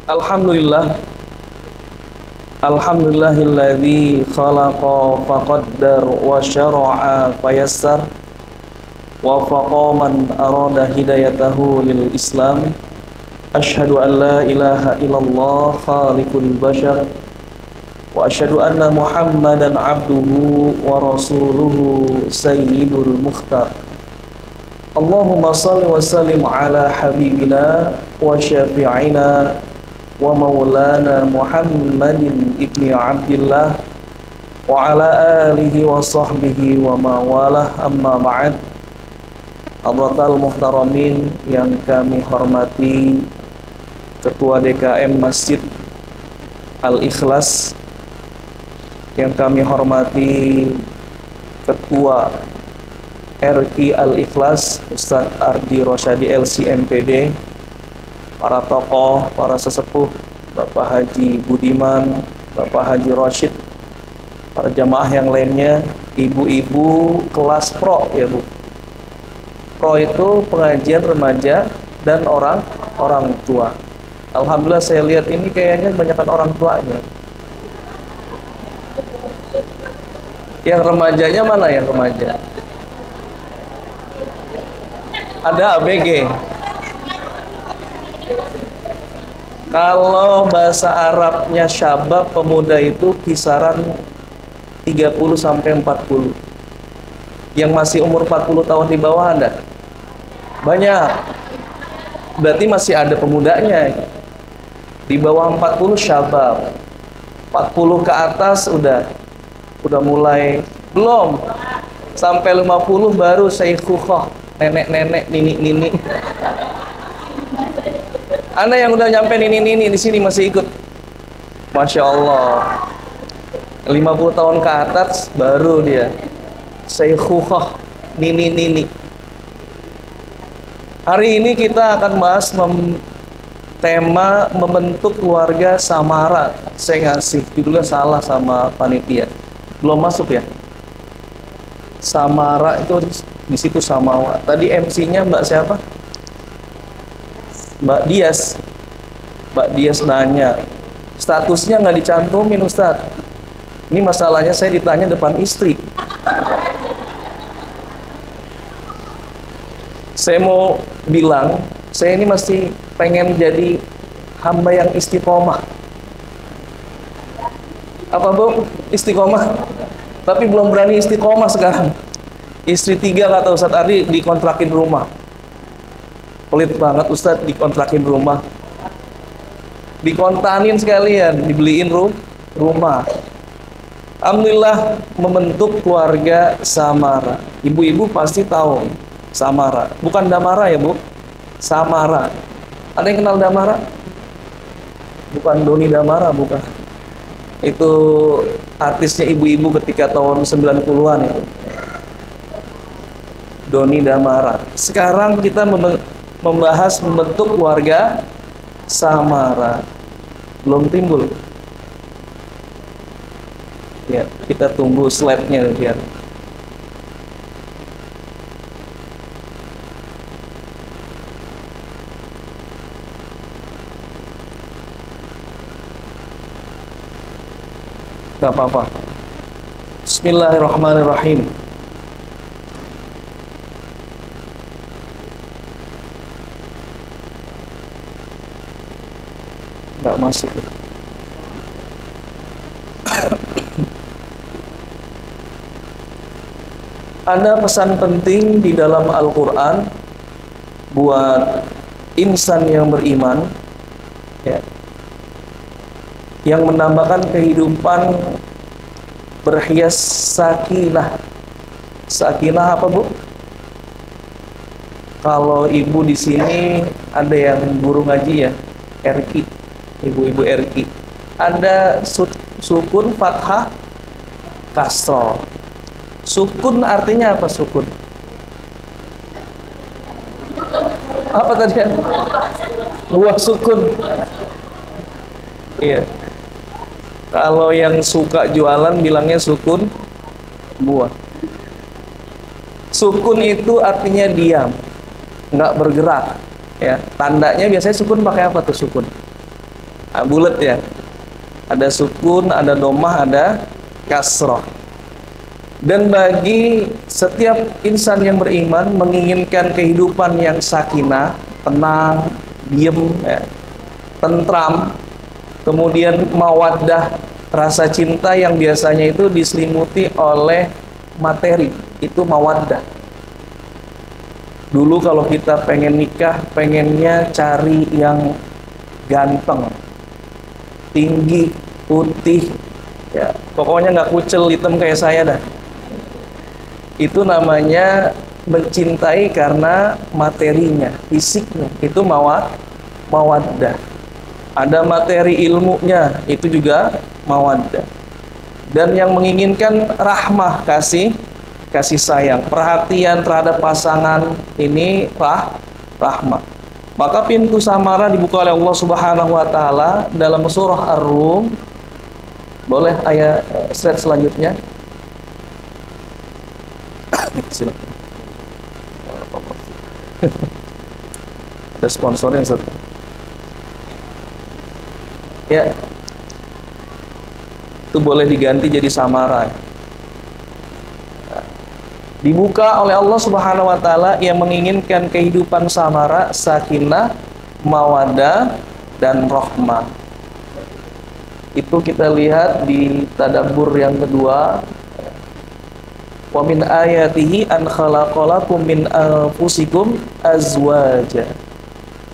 Alhamdulillah. Alhamdulillahilladzi khalaqa faqaddar wa syara'a fayassar wa faqa man arada hidayatahu lil Islam. Asyhadu an la ilaha illallah khaliqul bashar wa asyhadu anna Muhammadan abduhu wa rasuluhu sayyidul mukhtar. Allahumma salli wa sallim ala habibina wa syafi'ina wa maulana Muhammadin ibni Abdillah wa ala alihi wa sahbihi wa mawalah, amma ba'd. Hadratal muhtaramin yang kami hormati, Ketua DKM Masjid Al-Ikhlas, yang kami hormati Ketua RI Al-Ikhlas Ustadz Ardi Rosyadi LC MPD, para tokoh, para sesepuh, Bapak Haji Budiman, Bapak Haji Rosyid, para jamaah yang lainnya, ibu-ibu kelas pro ya Bu. Pro itu pengajian remaja dan orang tua. Alhamdulillah saya lihat ini kayaknya kebanyakan orang tuanya. Yang remajanya mana yang remaja? Ada ABG. Kalau bahasa Arabnya syabab, pemuda itu kisaran 30 sampai 40. Yang masih umur 40 tahun di bawah ada? Banyak. Berarti masih ada pemudanya. Di bawah 40 syabab. 40 ke atas udah mulai belum. Sampai 50 baru sayyikhukhah, nenek-nenek, nini-nini. Anda yang udah nyampe nini-nini di sini masih ikut. Masya Allah. 50 tahun ke atas baru dia sayyikhukhah, nini-nini. Hari ini kita akan bahas tema membentuk keluarga samara. Saya ngasih judulnya salah sama panitia. Belum masuk ya? Samara itu di situ samawa. Tadi MC-nya Mbak siapa? Mbak Dias. Mbak Dias nanya, statusnya nggak dicantumin Ustadz. Ini masalahnya saya ditanya depan istri. Saya mau bilang, saya ini masih pengen jadi hamba yang istiqomah. Apa Bu? Istiqomah? Tapi belum berani istiqomah sekarang. Istri 3 kata Ustadz Ardi dikontrakin rumah. Pelit banget Ustadz, dikontrakin rumah. Dikontanin sekalian, dibeliin rumah. Alhamdulillah membentuk keluarga samara. Ibu-ibu pasti tahu samara. Bukan damara ya Bu? Samara. Ada yang kenal damara? Bukan Doni Damara, bukan. Itu artisnya ibu-ibu ketika tahun 90-an itu. Doni Damara. Sekarang kita membahas membentuk keluarga samara. Belum timbul. Ya, kita tunggu slide-nya biar. Gak apa-apa. Bismillahirrahmanirrahim. Gak masuk. Ada pesan penting di dalam Al-Quran buat insan yang beriman, ya, yang menambahkan kehidupan berhias sakinah. Sakinah apa Bu? Kalau ibu di sini ada yang guru ngaji ya, RQ, ibu-ibu RQ. Ada sukun, fathah, kasroh. Sukun artinya apa sukun? Apa tadi? Buah sukun. Iya. Kalau yang suka jualan bilangnya sukun buah. Sukun itu artinya diam, nggak bergerak. Ya, tandanya biasanya sukun pakai apa tuh sukun? bulat ya. Ada sukun, ada domah, ada kasroh. Dan bagi setiap insan yang beriman menginginkan kehidupan yang sakinah, tenang, diem, ya, tentram, kemudian mawaddah, rasa cinta yang biasanya itu diselimuti oleh materi, itu mawaddah. Dulu kalau kita pengen nikah, pengennya cari yang ganteng, tinggi, putih, ya pokoknya nggak kucel hitam kayak saya dah. Itu namanya mencintai karena materinya, fisiknya, itu mawaddah. Ada materi ilmunya, itu juga mawaddah. Dan yang menginginkan rahmah, kasih sayang, perhatian terhadap pasangan, ini rahmah. Maka pintu samara dibuka oleh Allah Subhanahu wa taala dalam surah Ar-Rum. Boleh ayat slide selanjutnya. Silakan. Ada sponsornya, Ustaz. Ya. Itu boleh diganti jadi samara. Dibuka oleh Allah Subhanahu wa taala yang menginginkan kehidupan samara, sakinah, mawaddah dan rahmah. Itu kita lihat di tadabbur yang kedua. Wa min ayatihi an khalaqalakum min anfusikum azwaja.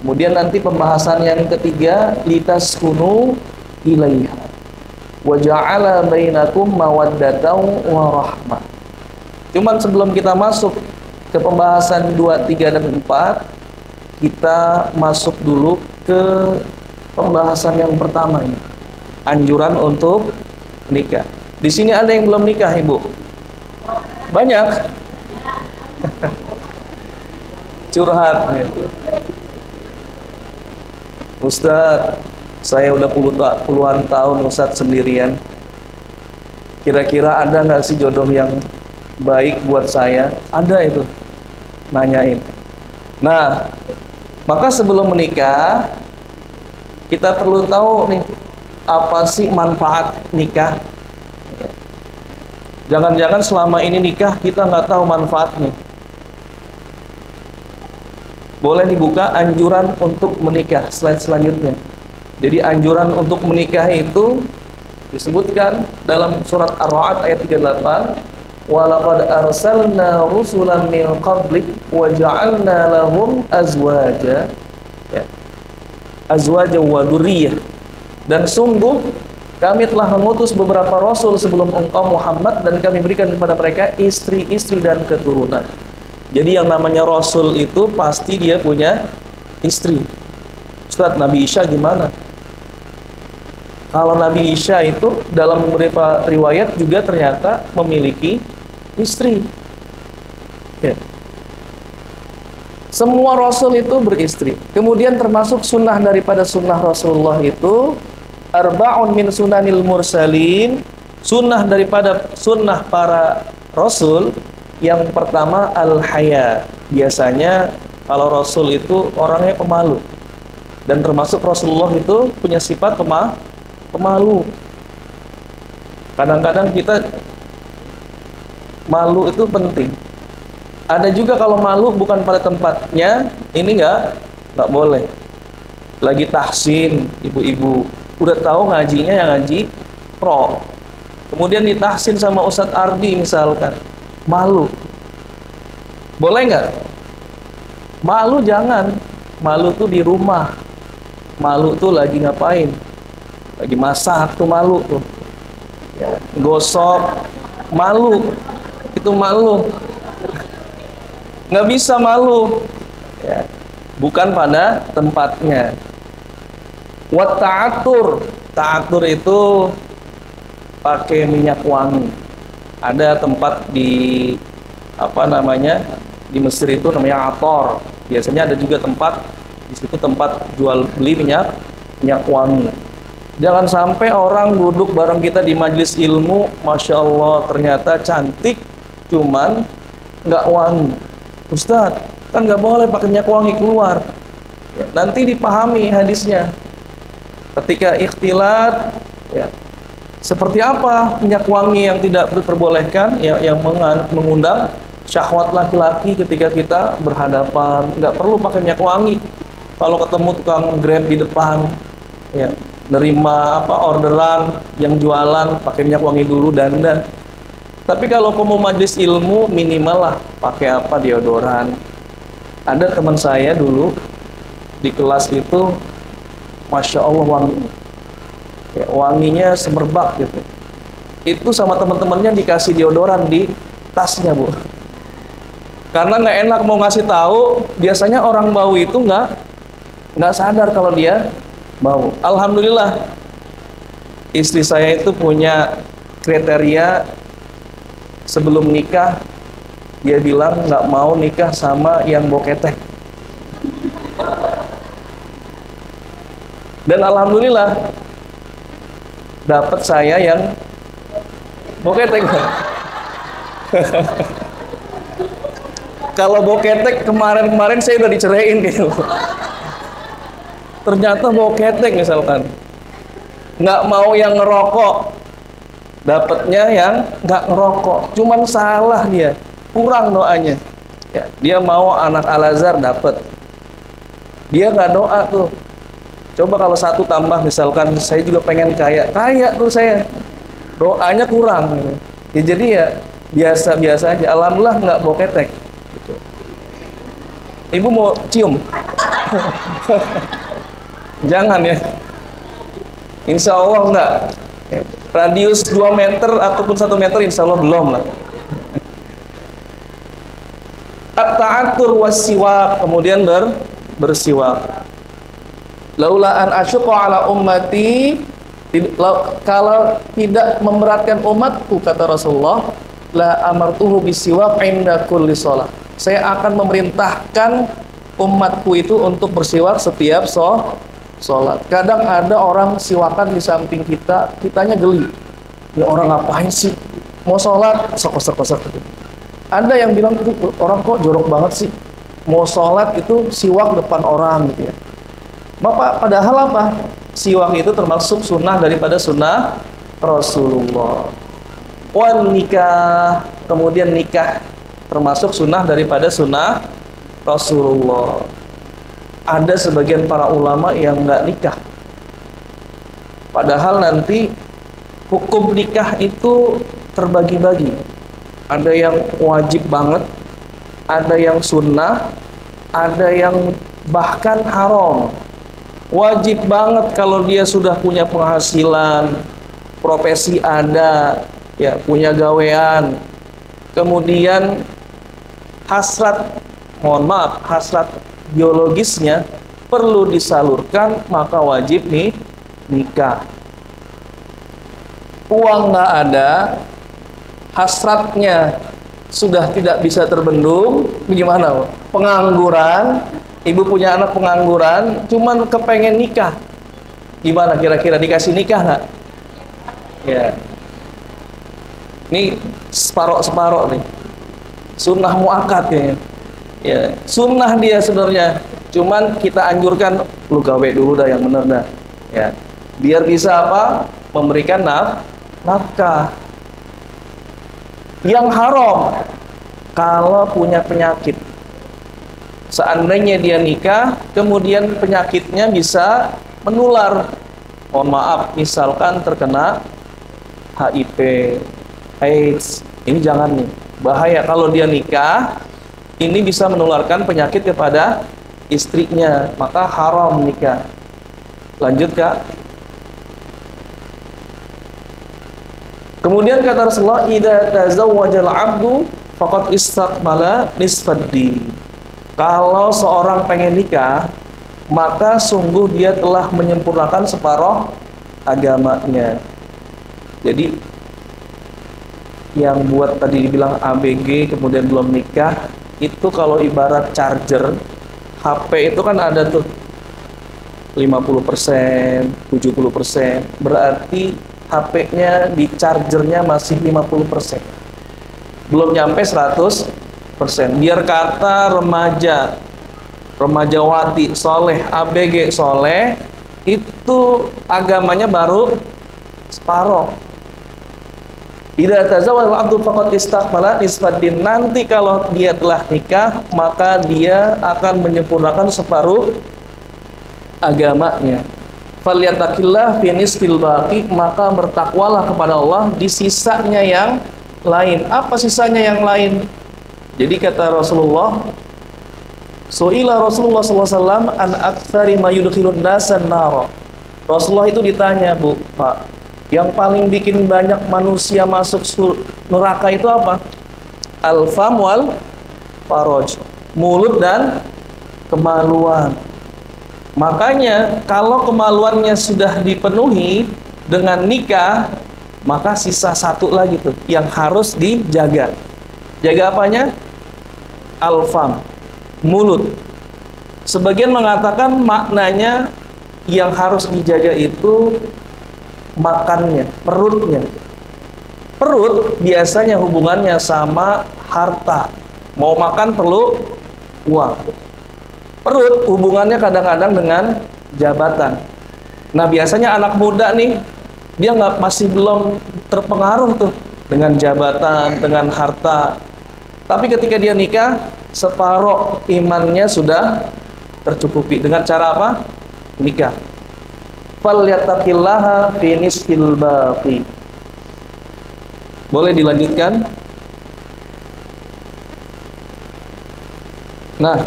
Kemudian nanti pembahasan yang ketiga, litaskunu ilaiha wa ja'ala bainakum mawaddatan wa rahmah. Cuman sebelum kita masuk ke pembahasan 2, 3 dan 4, kita masuk dulu ke pembahasan yang pertama ini. Anjuran untuk nikah. Di sini ada yang belum nikah, Ibu? Banyak. Curhat gitu. Ustadz, saya udah puluhan tahun Ustadz sendirian. Kira-kira ada nggak sih jodoh yang baik buat saya? Ada itu, nanyain. Nah, maka sebelum menikah kita perlu tahu nih, apa sih manfaat nikah? Jangan-jangan selama ini nikah kita nggak tahu manfaatnya. Boleh dibuka anjuran untuk menikah, slide selanjutnya. Jadi anjuran untuk menikah itu disebutkan dalam surat Ar-Ra'd ayat 38. Walaqad arsalna rusulan min qablik wa ja'alna lahum azwaja, ya, azwaja wa dzurriyyah. Dan sungguh kami telah mengutus beberapa rasul sebelum engkau Muhammad, dan kami berikan kepada mereka istri-istri dan keturunan. Jadi yang namanya rasul itu pasti dia punya istri. Ustaz, Nabi Isa gimana? Kalau Nabi Isa itu dalam beberapa riwayat juga ternyata memiliki istri. Ya. Semua rasul itu beristri. Kemudian termasuk sunnah daripada sunnah Rasulullah itu arba'un min sunanil mursalin. Sunnah daripada sunnah para rasul. Yang pertama al-haya. Biasanya kalau rasul itu orangnya pemalu. Dan termasuk Rasulullah itu punya sifat pemalu. Kadang-kadang kita malu itu penting. Ada juga kalau malu bukan pada tempatnya, ini nggak boleh. Lagi tahsin, ibu-ibu udah tahu ngajinya yang ngaji pro. Kemudian ditahsin sama Ustadz Ardi misalkan, malu. Boleh nggak? Malu jangan. Malu tuh di rumah. Malu tuh lagi ngapain? Lagi masak tuh malu tuh. Ya, gosok, malu. Itu malu. Nggak bisa malu. Ya, bukan pada tempatnya. Wat ta'atur. Ta'atur itu pakai minyak wangi. Ada tempat di di Mesir itu namanya Ator. Biasanya ada juga tempat di situ, tempat jual beli minyak wangi. Jangan sampai orang duduk bareng kita di majelis ilmu, masya Allah ternyata cantik, cuman nggak wangi. Ustadz, kan nggak boleh pakai minyak wangi keluar. Nanti dipahami hadisnya. Ketika ikhtilat, ya, seperti apa minyak wangi yang tidak diperbolehkan, ya, yang mengundang syahwat laki-laki ketika kita berhadapan. Nggak perlu pakai minyak wangi. Kalau ketemu tukang Grab di depan, ya, nerima orderan yang jualan, pakai minyak wangi dulu, dandan. Tapi kalau kamu majlis ilmu, minimal lah pakai deodoran. Ada teman saya dulu di kelas itu, masya Allah wanginya, ya, wanginya semerbak gitu. Itu sama teman-temannya dikasih deodoran di tasnya, Bu. Karena nggak enak mau ngasih tahu. Biasanya orang bau itu nggak sadar kalau dia bau. Alhamdulillah, istri saya itu punya kriteria sebelum nikah. Dia bilang nggak mau nikah sama yang bau ketek. Dan alhamdulillah dapat saya yang bau ketek. Kalau bau ketek kemarin saya udah diceraiin gitu. Ternyata bau ketek misalkan. Nggak mau yang ngerokok, dapatnya yang nggak ngerokok. Cuman salah dia, kurang doanya. Ya, dia mau anak Al-Azhar dapat. Dia nggak doa tuh. Coba kalau satu tambah, misalkan saya juga pengen kaya tuh saya. Doanya kurang. Ya, jadi ya biasa-biasa aja. Alhamdulillah nggak bau ketek. Gitu. Ibu mau cium? Jangan ya. Insya Allah enggak. Radius 2 meter ataupun 1 meter insya Allah belum lah. At-ta'atur was-siwak, kemudian bersiwak. Laula an asyqa ala ummati, kalau tidak memberatkan umatku, kata Rasulullah, la amartuhu bisiwak inda kulli shalah. Saya akan memerintahkan umatku itu untuk bersiwak setiap sholat. Kadang ada orang siwakan di samping kita, kitanya geli. Ya orang ngapain sih? Mau sholat, kosok. Ada yang bilang itu orang kok jorok banget sih. Mau sholat itu siwak depan orang gitu ya. Bapak, padahal apa? Siwak itu termasuk sunnah daripada sunnah Rasulullah. Wan nikah, kemudian nikah termasuk sunnah daripada sunnah Rasulullah. Ada sebagian para ulama yang nggak nikah. Padahal nanti hukum nikah itu terbagi-bagi. Ada yang wajib banget, ada yang sunnah, ada yang bahkan haram. Wajib banget kalau dia sudah punya penghasilan, profesi ada, ya punya gawean. Kemudian hasrat biologisnya perlu disalurkan, maka wajib nih nikah. Uang nggak ada, hasratnya sudah tidak bisa terbendung, gimana? Pengangguran, ibu punya anak pengangguran, cuman kepengen nikah, gimana kira-kira, dikasih nikah nggak? Ya, ini separoh nih, sunnah muakkad ya. Ya, sunnah dia sebenarnya, cuman kita anjurkan lu gawe dulu dah yang bener dah, ya, biar bisa apa? Memberikan nafkah. Yang haram, kalau punya penyakit, seandainya dia nikah, kemudian penyakitnya bisa menular. Mohon maaf, misalkan terkena HIV, AIDS, ini jangan nih, bahaya. Kalau dia nikah, ini bisa menularkan penyakit kepada istrinya, maka haram nikah. Lanjut Kak. Kemudian kata Rasulullah, idza tazawwajal 'abdu faqad istakmala nisfad-din. Kalau seorang pengen nikah, maka sungguh dia telah menyempurnakan separuh agamanya. Jadi yang buat tadi dibilang ABG kemudian belum nikah, itu kalau ibarat charger HP itu kan ada tuh 50%, 70%, berarti HP-nya di chargernya masih 50%, belum nyampe 100%. Biar kata remajawati soleh, ABG soleh, itu agamanya baru separoh. Idza tazawwal abdu faqad istakmala nisfaddin. Nanti kalau dia telah nikah, maka dia akan menyempurnakan separuh agamanya. Falyattaqillah fi nisfil baqi, maka bertakwalah kepada Allah di sisanya yang lain. Apa sisanya yang lain? Jadi kata Rasulullah, Su'ila Rasulullah SAW an aktsari ma yudkhilun nasan nar. Rasulullah itu ditanya, Bu, Pak, yang paling bikin banyak manusia masuk neraka itu apa? Al-fam wal faraj, mulut dan kemaluan. Makanya kalau kemaluannya sudah dipenuhi dengan nikah, maka sisa satu lagi tuh yang harus dijaga. Jaga apanya? Al-fam, mulut. Sebagian mengatakan maknanya yang harus dijaga itu makannya, perutnya. Perut biasanya hubungannya sama harta. Mau makan perlu uang. Perut hubungannya kadang-kadang dengan jabatan. Nah, biasanya anak muda nih, dia masih belum terpengaruh tuh dengan jabatan, dengan harta. Tapi ketika dia nikah, separuh imannya sudah tercukupi. Dengan cara apa? Nikah. Falyattaqillaha fi nisfil baqi. Boleh dilanjutkan? Nah,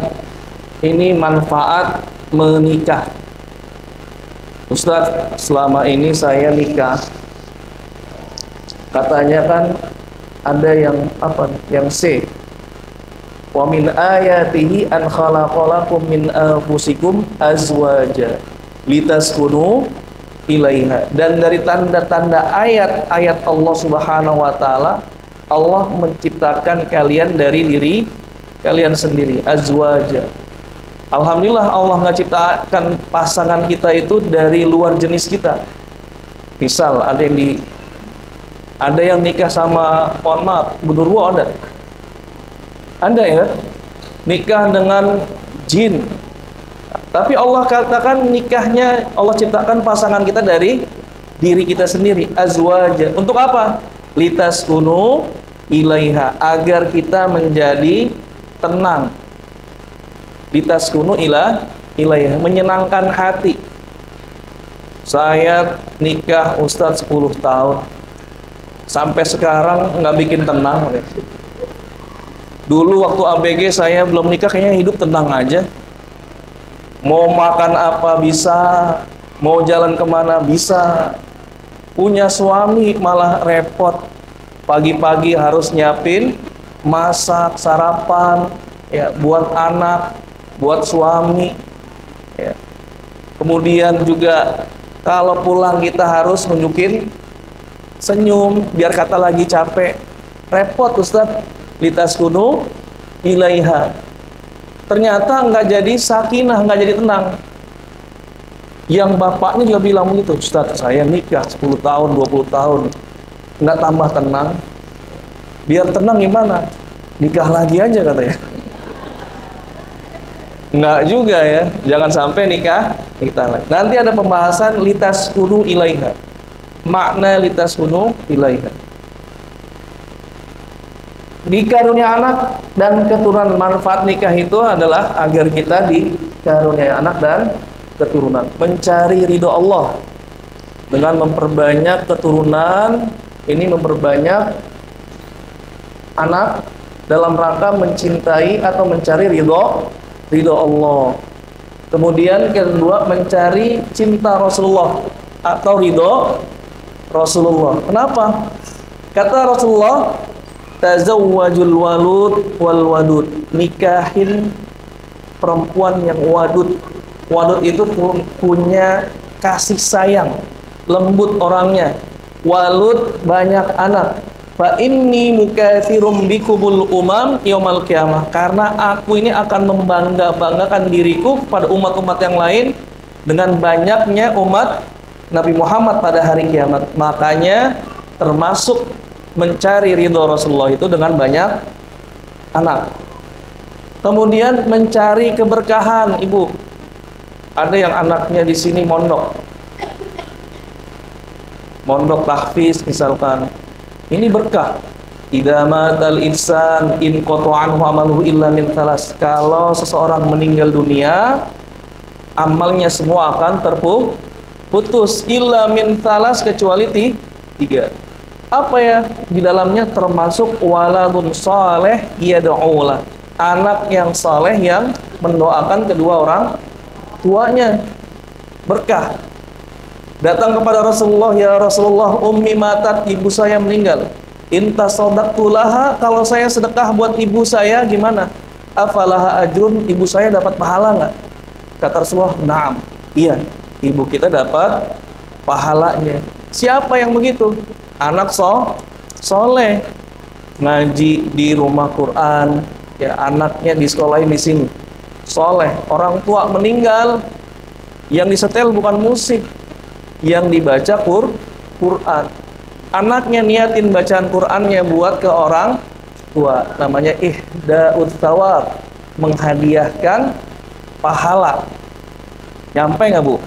ini manfaat menikah. Ustadz, selama ini saya nikah, katanya kan ada yang apa? Yang C. Wa min ayatihi an khalaqalakum min anfusikum azwaja litaskunu ilaiha. Dan dari tanda-tanda ayat-ayat Allah Subhanahu wa taala, Allah menciptakan kalian dari diri kalian sendiri, azwaja. Alhamdulillah Allah nggak ciptakan pasangan kita itu dari luar jenis kita. Misal ada yang nikah sama, mohon maaf, genderuwo ada. Ada ya, nikah dengan jin. Tapi Allah katakan nikahnya, Allah ciptakan pasangan kita dari diri kita sendiri, azwaja. Untuk apa? Litaskunu ilaiha, agar kita menjadi tenang. Litaskunu ilaiha, menyenangkan hati. Saya nikah Ustadz 10 tahun, sampai sekarang nggak bikin tenang. Dulu waktu ABG saya belum nikah, kayaknya hidup tenang aja. Mau makan apa bisa, mau jalan kemana bisa. Punya suami malah repot. Pagi-pagi harus nyiapin, masak, sarapan, ya, buat anak, buat suami. Ya. Kemudian juga kalau pulang kita harus nunjukin senyum, biar kata lagi capek. Repot Ustadz. Litaskunu ilaiha. Ternyata nggak jadi sakinah, nggak jadi tenang. Yang bapaknya juga bilang begitu, Ustadz, saya nikah 10 tahun, 20 tahun, nggak tambah tenang. Biar tenang gimana? Nikah lagi aja katanya. Nggak juga ya, jangan sampai nikah lagi. Nanti ada pembahasan litaskunu ilaiha. Makna litaskunu ilaiha. Dikarunia anak dan keturunan. Manfaat nikah itu adalah agar kita dikaruniai anak dan keturunan. Mencari ridho Allah dengan memperbanyak keturunan. Ini memperbanyak anak dalam rangka mencintai atau mencari ridho Allah. Kemudian kedua, mencari cinta Rasulullah atau ridho Rasulullah. Kenapa? Kata Rasulullah, tazawwajul walud wal wadud, nikahin perempuan yang wadud. Wadud itu punya kasih sayang, lembut orangnya. Walud, banyak anak. Fa inni mukatsirum bikumul umam yaumal qiyamah, karena aku ini akan membanggakan diriku pada umat-umat yang lain dengan banyaknya umat Nabi Muhammad pada hari kiamat. Makanya termasuk mencari ridho Rasulullah itu dengan banyak anak. Kemudian mencari keberkahan, Ibu. Ada yang anaknya di sini mondok tahfiz misalkan. Ini berkah. Idza matal insan in qata'anhu amaluhu illa min thalas. Kalau seseorang meninggal dunia, amalnya semua akan terputus illa min thalas, kecuali tiga. Apa ya? Di dalamnya termasuk waladun saleh yad'ulah. Anak yang saleh yang mendoakan kedua orang tuanya. Berkah. Datang kepada Rasulullah, ya Rasulullah, ummi matat, ibu saya meninggal. Inta sodaqtu laha, kalau saya sedekah buat ibu saya gimana? Afalaha ajrun, ibu saya dapat pahala nggak? Kata Rasulullah, na'am, iya, ibu kita dapat pahalanya. Siapa yang begitu? Anak soleh, ngaji di rumah Quran, ya, anaknya disekolahin di sini, soleh. Orang tua meninggal, yang disetel bukan musik, yang dibaca Quran. Anaknya niatin bacaan Qur'annya buat ke orang tua, namanya ihda'ut thawab, menghadiahkan pahala. Nyampe nggak, Bu?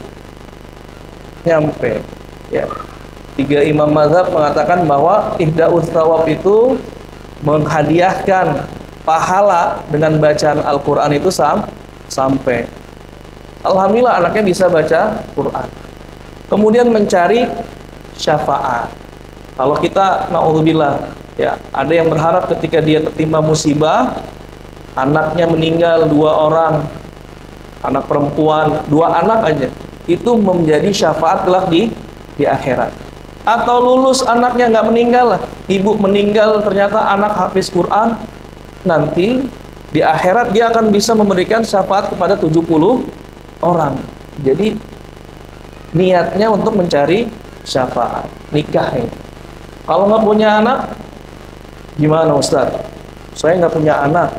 Nyampe. Ya. 3 imam mazhab mengatakan bahwa ihda'ut thawab itu menghadiahkan pahala dengan bacaan Al-Qur'an itu sampai. Alhamdulillah anaknya bisa baca Qur'an. Kemudian mencari syafaat. Kalau kita naudzubillah, ya, ada yang berharap ketika dia tertimpa musibah, anaknya meninggal 2 orang, anak perempuan, 2 anak aja, itu menjadi syafaat kelak di akhirat. Atau lulus anaknya nggak meninggal lah, ibu meninggal ternyata anak hafiz Quran, nanti di akhirat dia akan bisa memberikan syafaat kepada 70 orang. Jadi niatnya untuk mencari syafaat, nikah ini. Kalau nggak punya anak, gimana Ustaz? Saya nggak punya anak,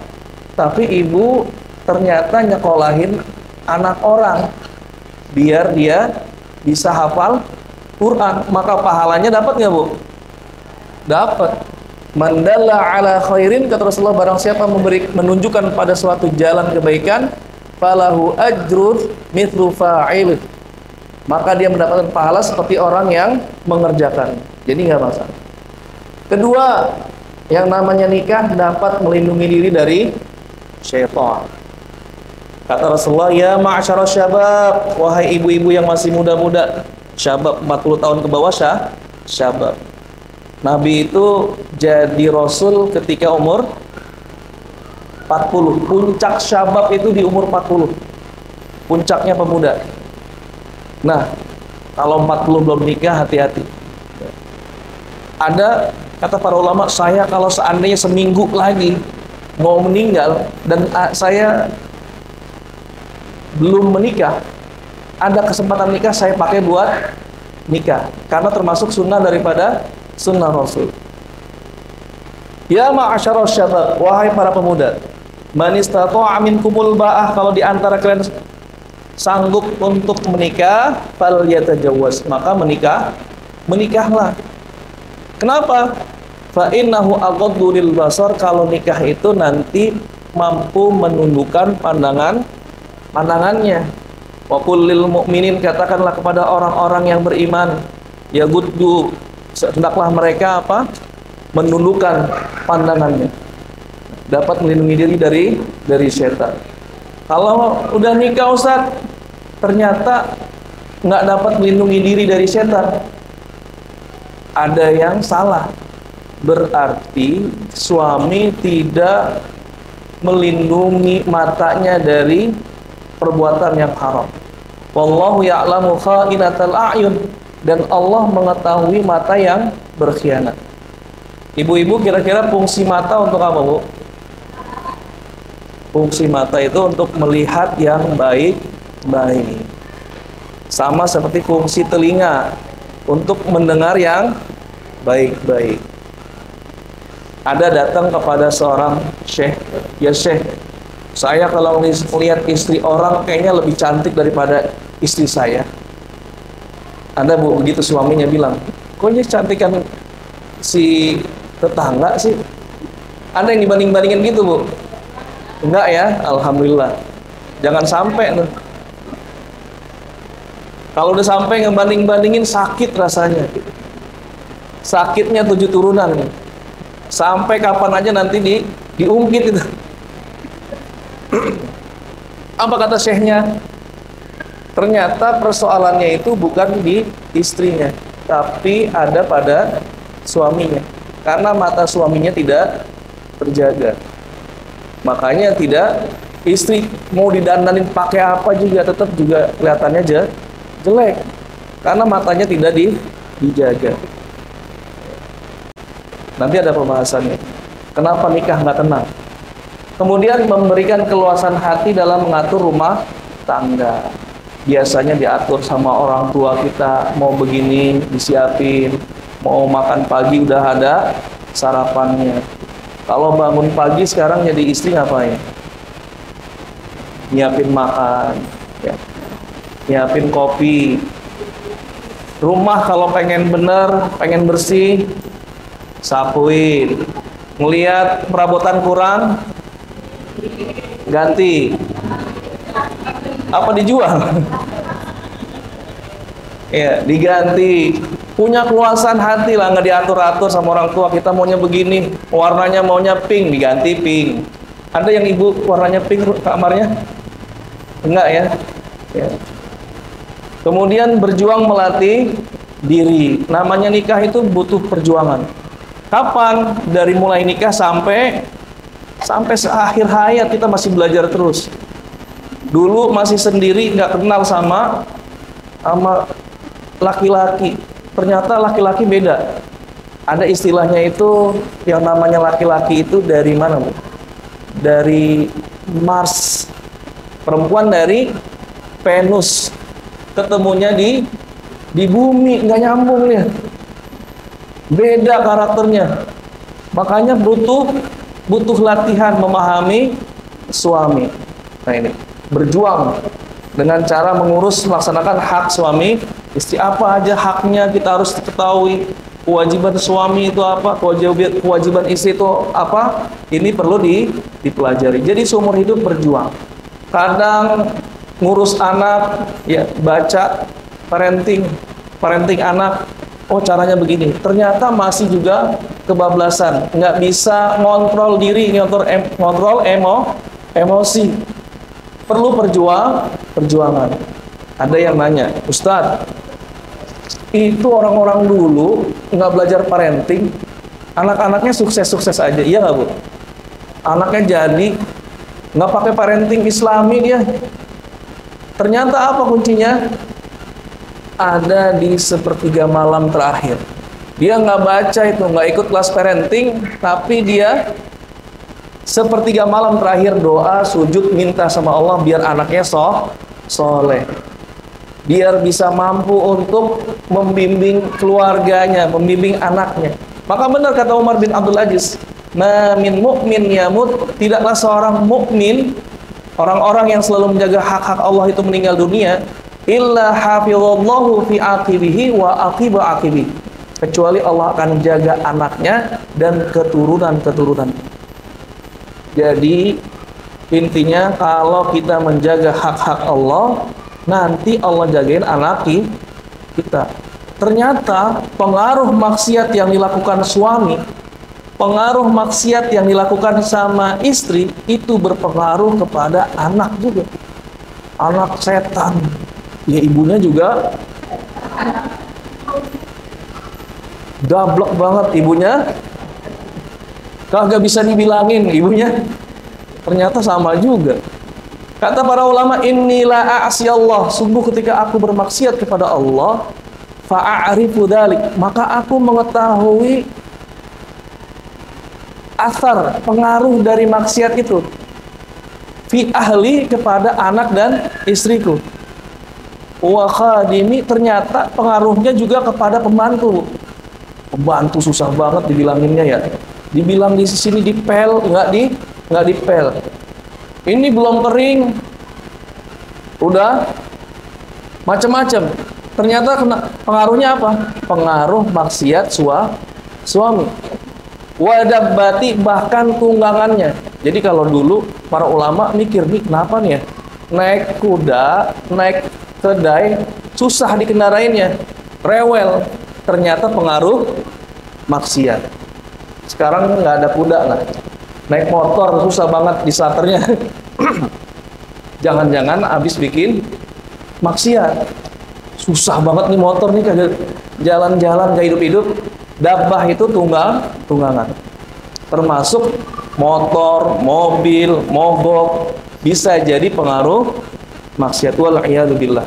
tapi ibu ternyata nyekolahin anak orang biar dia bisa hafal Quran, maka pahalanya dapat nggak, Bu? Dapat. Mandalla ala khairin, kata Rasulullah, barang siapa menunjukkan pada suatu jalan kebaikan, falahu ajrun mithlu fa'il, maka dia mendapatkan pahala seperti orang yang mengerjakan. Jadi nggak masalah. Kedua, yang namanya nikah dapat melindungi diri dari syaitan. Kata Rasulullah, ya ma'asyara syabab, wahai ibu-ibu yang masih muda-muda, syabab 40 tahun ke bawah, syabab. Nabi itu jadi Rasul ketika umur 40. Puncak syabab itu di umur 40. Puncaknya pemuda. Nah, kalau 40 belum nikah, hati-hati. Ada, kata para ulama, saya kalau seandainya seminggu lagi mau meninggal dan saya belum menikah, ada kesempatan nikah, saya pakai buat nikah, karena termasuk sunnah daripada sunnah Rasul. Ya ma'asyara syabab, wahai para pemuda, man istata'a minkumul ba'ah, kalau di antara kalian sanggup untuk menikah, fal yatajawwaz, maka menikahlah. Kenapa? Fa innahu aghaddu lil basar, kalau nikah itu nanti mampu menundukkan pandangannya. Wa qul lil mu'minin, katakanlah kepada orang-orang yang beriman, ya guddu, hendaklah mereka menundukkan pandangannya. Dapat melindungi diri dari setan. Kalau udah nikah Ustaz, ternyata nggak dapat melindungi diri dari setan, ada yang salah. Berarti suami tidak melindungi matanya dari perbuatan yang haram. Wallahu ya'lamu kha'inatal a'yun, dan Allah mengetahui mata yang berkhianat. Ibu-ibu, kira-kira fungsi mata untuk apa, Bu? Fungsi mata itu untuk melihat yang baik-baik. Sama seperti fungsi telinga untuk mendengar yang baik-baik. Ada datang kepada seorang syekh, ya syekh, saya kalau melihat istri orang kayaknya lebih cantik daripada istri saya. Ada, Bu, begitu suaminya bilang, kok ini cantikan si tetangga sih? Ada yang dibanding-bandingin gitu, Bu? Enggak ya, alhamdulillah. Jangan sampai tuh. Kalau udah sampai ngebanding-bandingin sakit rasanya. Sakitnya 7 turunan. Sampai kapan aja nanti diungkit itu. Apa kata syekhnya? Ternyata persoalannya itu bukan di istrinya, tapi ada pada suaminya. Karena mata suaminya tidak terjaga. Makanya tidak, istri mau didandanin pakai apa juga tetap juga kelihatannya jelek. Karena matanya tidak dijaga. Nanti ada pembahasannya. Kenapa nikah nggak tenang? Kemudian memberikan keluasan hati dalam mengatur rumah tangga. Biasanya diatur sama orang tua kita, mau begini disiapin, mau makan pagi udah ada sarapannya. Kalau bangun pagi sekarang jadi istri ngapain? Nyiapin makan, ya. Nyiapin kopi. Rumah kalau pengen bener, pengen bersih, sapuin. Ngelihat perabotan kurang, ganti. Apa dijual? Ya, diganti. Punya keluasan hati lah, nggak diatur-atur sama orang tua. Kita maunya begini, warnanya maunya pink, diganti pink. Ada yang ibu warnanya pink kamarnya? Enggak ya? Ya. Kemudian berjuang melatih diri. Namanya nikah itu butuh perjuangan. Kapan? Dari mulai nikah sampai seakhir hayat kita masih belajar terus. Dulu masih sendiri, nggak kenal sama laki-laki. Ternyata laki-laki beda. Ada istilahnya itu, yang namanya laki-laki itu dari mana, Bu? Dari Mars. Perempuan dari Venus. Ketemunya di bumi, nggak nyambung nih. Beda karakternya. Makanya butuh latihan memahami suami. Nah ini, berjuang dengan cara melaksanakan hak suami istri. Apa aja haknya kita harus ketahui. Kewajiban suami itu apa, kewajiban istri itu apa, ini perlu dipelajari. Jadi seumur hidup berjuang. Kadang ngurus anak, ya baca parenting anak, oh caranya begini. Ternyata masih juga kebablasan, nggak bisa ngontrol diri, ngontrol emosi. Perlu perjuangan. Ada yang nanya, Ustadz, itu orang-orang dulu nggak belajar parenting, anak-anaknya sukses-sukses aja, iya nggak, Bu? Anaknya jadi nggak pakai parenting Islami dia. Ternyata apa kuncinya? Ada di sepertiga malam terakhir. Dia nggak baca itu, nggak ikut kelas parenting, tapi dia sepertiga malam terakhir doa, sujud, minta sama Allah biar anaknya soleh. Biar bisa mampu untuk membimbing keluarganya, membimbing anaknya. Maka benar kata Umar bin Abdul Aziz, "Ma min mu'min yamut", tidaklah seorang mukmin, orang-orang yang selalu menjaga hak-hak Allah itu meninggal dunia, illa hafizallahu fi aqibihi wa aqiba aqibi, kecuali Allah akan jaga anaknya dan keturunan-keturunan. Jadi intinya kalau kita menjaga hak-hak Allah, nanti Allah jagain anak kita. Ternyata pengaruh maksiat yang dilakukan suami, pengaruh maksiat yang dilakukan sama istri itu berpengaruh kepada anak juga. Anak setan, ya ibunya juga gablok banget ibunya, kagak bisa dibilangin ibunya. Ternyata sama juga. Kata para ulama, "Innila a'siyallah", sungguh ketika aku bermaksiat kepada Allah, fa'arifu dzalik, maka aku mengetahui asar, pengaruh dari maksiat itu, fi ahli, kepada anak dan istriku, wa khadimi, ternyata pengaruhnya juga kepada pembantu. Pembantu susah banget dibilanginnya ya. Dibilang di sini dipel, nggak dipel. Ini belum kering, udah macam-macam. Ternyata pengaruhnya apa? Pengaruh maksiat suami. Wadabbati, bahkan tunggangannya. Jadi kalau dulu para ulama mikir nih, kenapa nih ya? Naik kuda, naik kedai, susah dikendarainya, rewel, ternyata pengaruh maksiat. Sekarang nggak ada kuda lah, naik motor susah banget di starternya. Jangan-jangan abis bikin maksiat, susah banget nih motor nih, kagak jalan-jalan, gak hidup-hidup. Dabbah itu tunggangan, termasuk motor, mobil, mogok, bisa jadi pengaruh maksiat. Wal'iyadzubillah.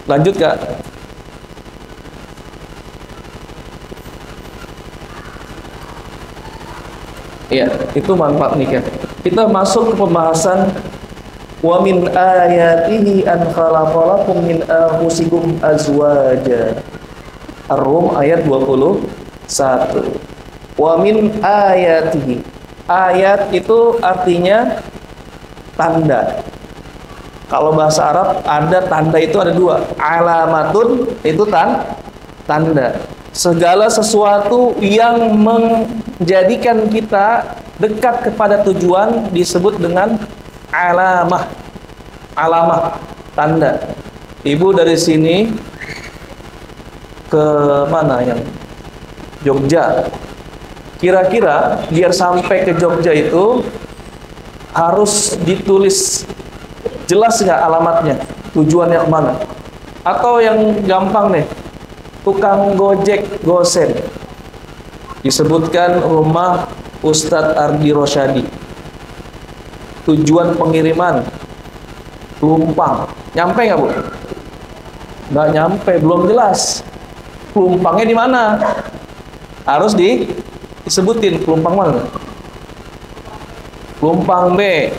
Lanjut Kak. Iya, itu manfaat nikah. Kita masuk ke pembahasan wa min ayatihi an khalaqalakum min anfusikum azwaja. Ar-Rum ayat 21. Wa min ayatihi. Ayat itu artinya tanda. Kalau bahasa Arab ada tanda itu ada dua. Alamatun itu tanda. Segala sesuatu yang menjadikan kita dekat kepada tujuan disebut dengan alamah. Alamah, tanda. Ibu dari sini ke mana yang Jogja. Kira-kira biar sampai ke Jogja itu harus ditulis jelas nggak alamatnya, tujuannya kemana? Atau yang gampang nih, tukang gojek gosen, disebutkan rumah Ustadz Ardi Rosyadi, tujuan pengiriman Pelumpang, nyampe nggak Bu? Nggak nyampe, belum jelas. Pelumpangnya di mana? Harus disebutin pelumpang mana? Pelumpang B.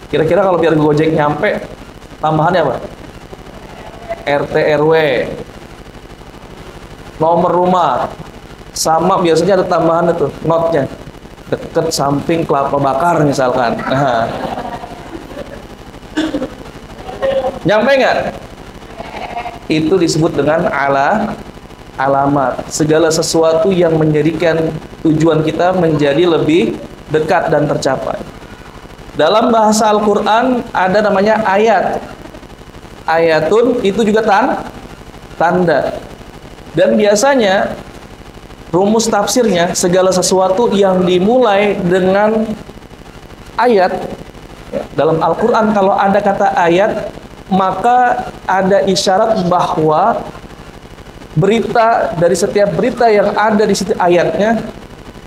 Kira-kira kalau biar Gojek nyampe, tambahannya apa? RT RW, nomor rumah, sama biasanya ada tambahan itu, notnya. Deket samping kelapa bakar misalkan. Nah. Nyampe nggak? Itu disebut dengan alamat. Segala sesuatu yang menjadikan tujuan kita menjadi lebih dekat dan tercapai. Dalam bahasa Al-Quran ada namanya ayat. Ayatun itu juga tanda. Dan biasanya rumus tafsirnya segala sesuatu yang dimulai dengan ayat. Dalam Al-Quran kalau ada kata ayat, maka ada isyarat bahwa berita, dari setiap berita yang ada di situ ayatnya,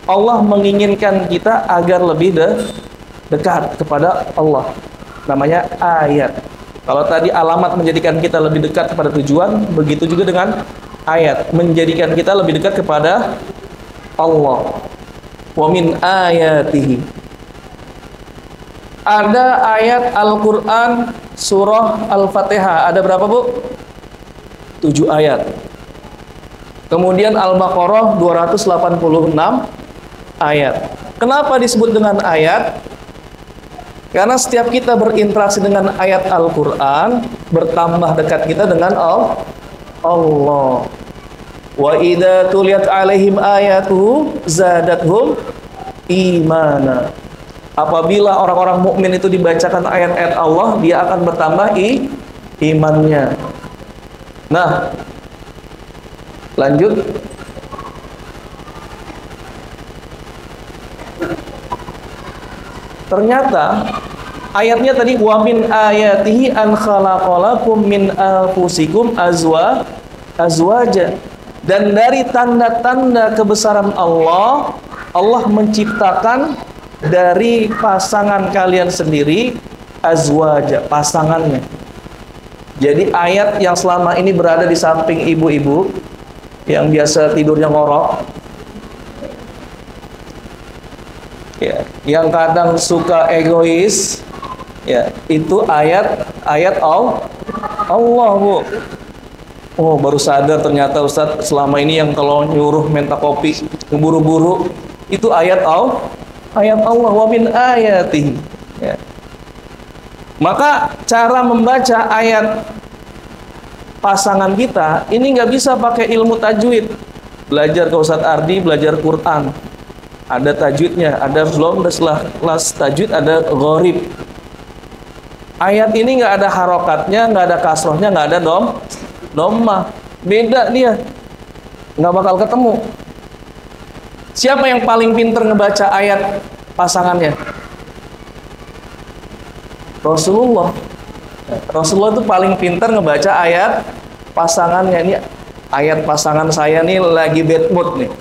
Allah menginginkan kita agar lebih dekat kepada Allah. Namanya ayat. Kalau tadi alamat menjadikan kita lebih dekat kepada tujuan, begitu juga dengan ayat menjadikan kita lebih dekat kepada Allah. Wa min ayatihi. Ada ayat Al-Quran surah Al-Fatihah. Ada berapa Bu? 7 ayat. Kemudian Al-Baqarah 286 ayat. Kenapa disebut dengan ayat? Karena setiap kita berinteraksi dengan ayat Al-Quran, bertambah dekat kita dengan Allah. Wa idza tuliyat alaihim ayatuhu zadathum imana. Apabila orang-orang mukmin itu dibacakan ayat-ayat Allah, dia akan bertambah imannya. Nah, lanjut. Ternyata ayatnya tadi wa min ayatihi an khalaqalakum min anfusikum azwaja. Dan dari tanda-tanda kebesaran Allah, Allah menciptakan dari pasangan kalian sendiri azwaja, pasangannya. Jadi ayat yang selama ini berada di samping ibu-ibu yang biasa tidurnya ngorok, ya, yang kadang suka egois, ya, itu ayat Allah Bu. Oh, baru sadar ternyata Ustadz selama ini yang kalau nyuruh minta kopi buru-buru itu ayat Allah wa min ayatihi. Ya. Maka cara membaca ayat pasangan kita ini nggak bisa pakai ilmu tajwid. Belajar ke Ustadz Ardi, belajar Quran. Ada tajwidnya, ada belum, setelah kelas tajwid ada gharib. Ayat ini nggak ada harokatnya, nggak ada kasrohnya, nggak ada dhammah. Beda dia. Nggak bakal ketemu. Siapa yang paling pinter ngebaca ayat pasangannya? Rasulullah. Rasulullah itu paling pinter ngebaca ayat pasangannya. Ini ayat pasangan saya nih lagi bad mood nih.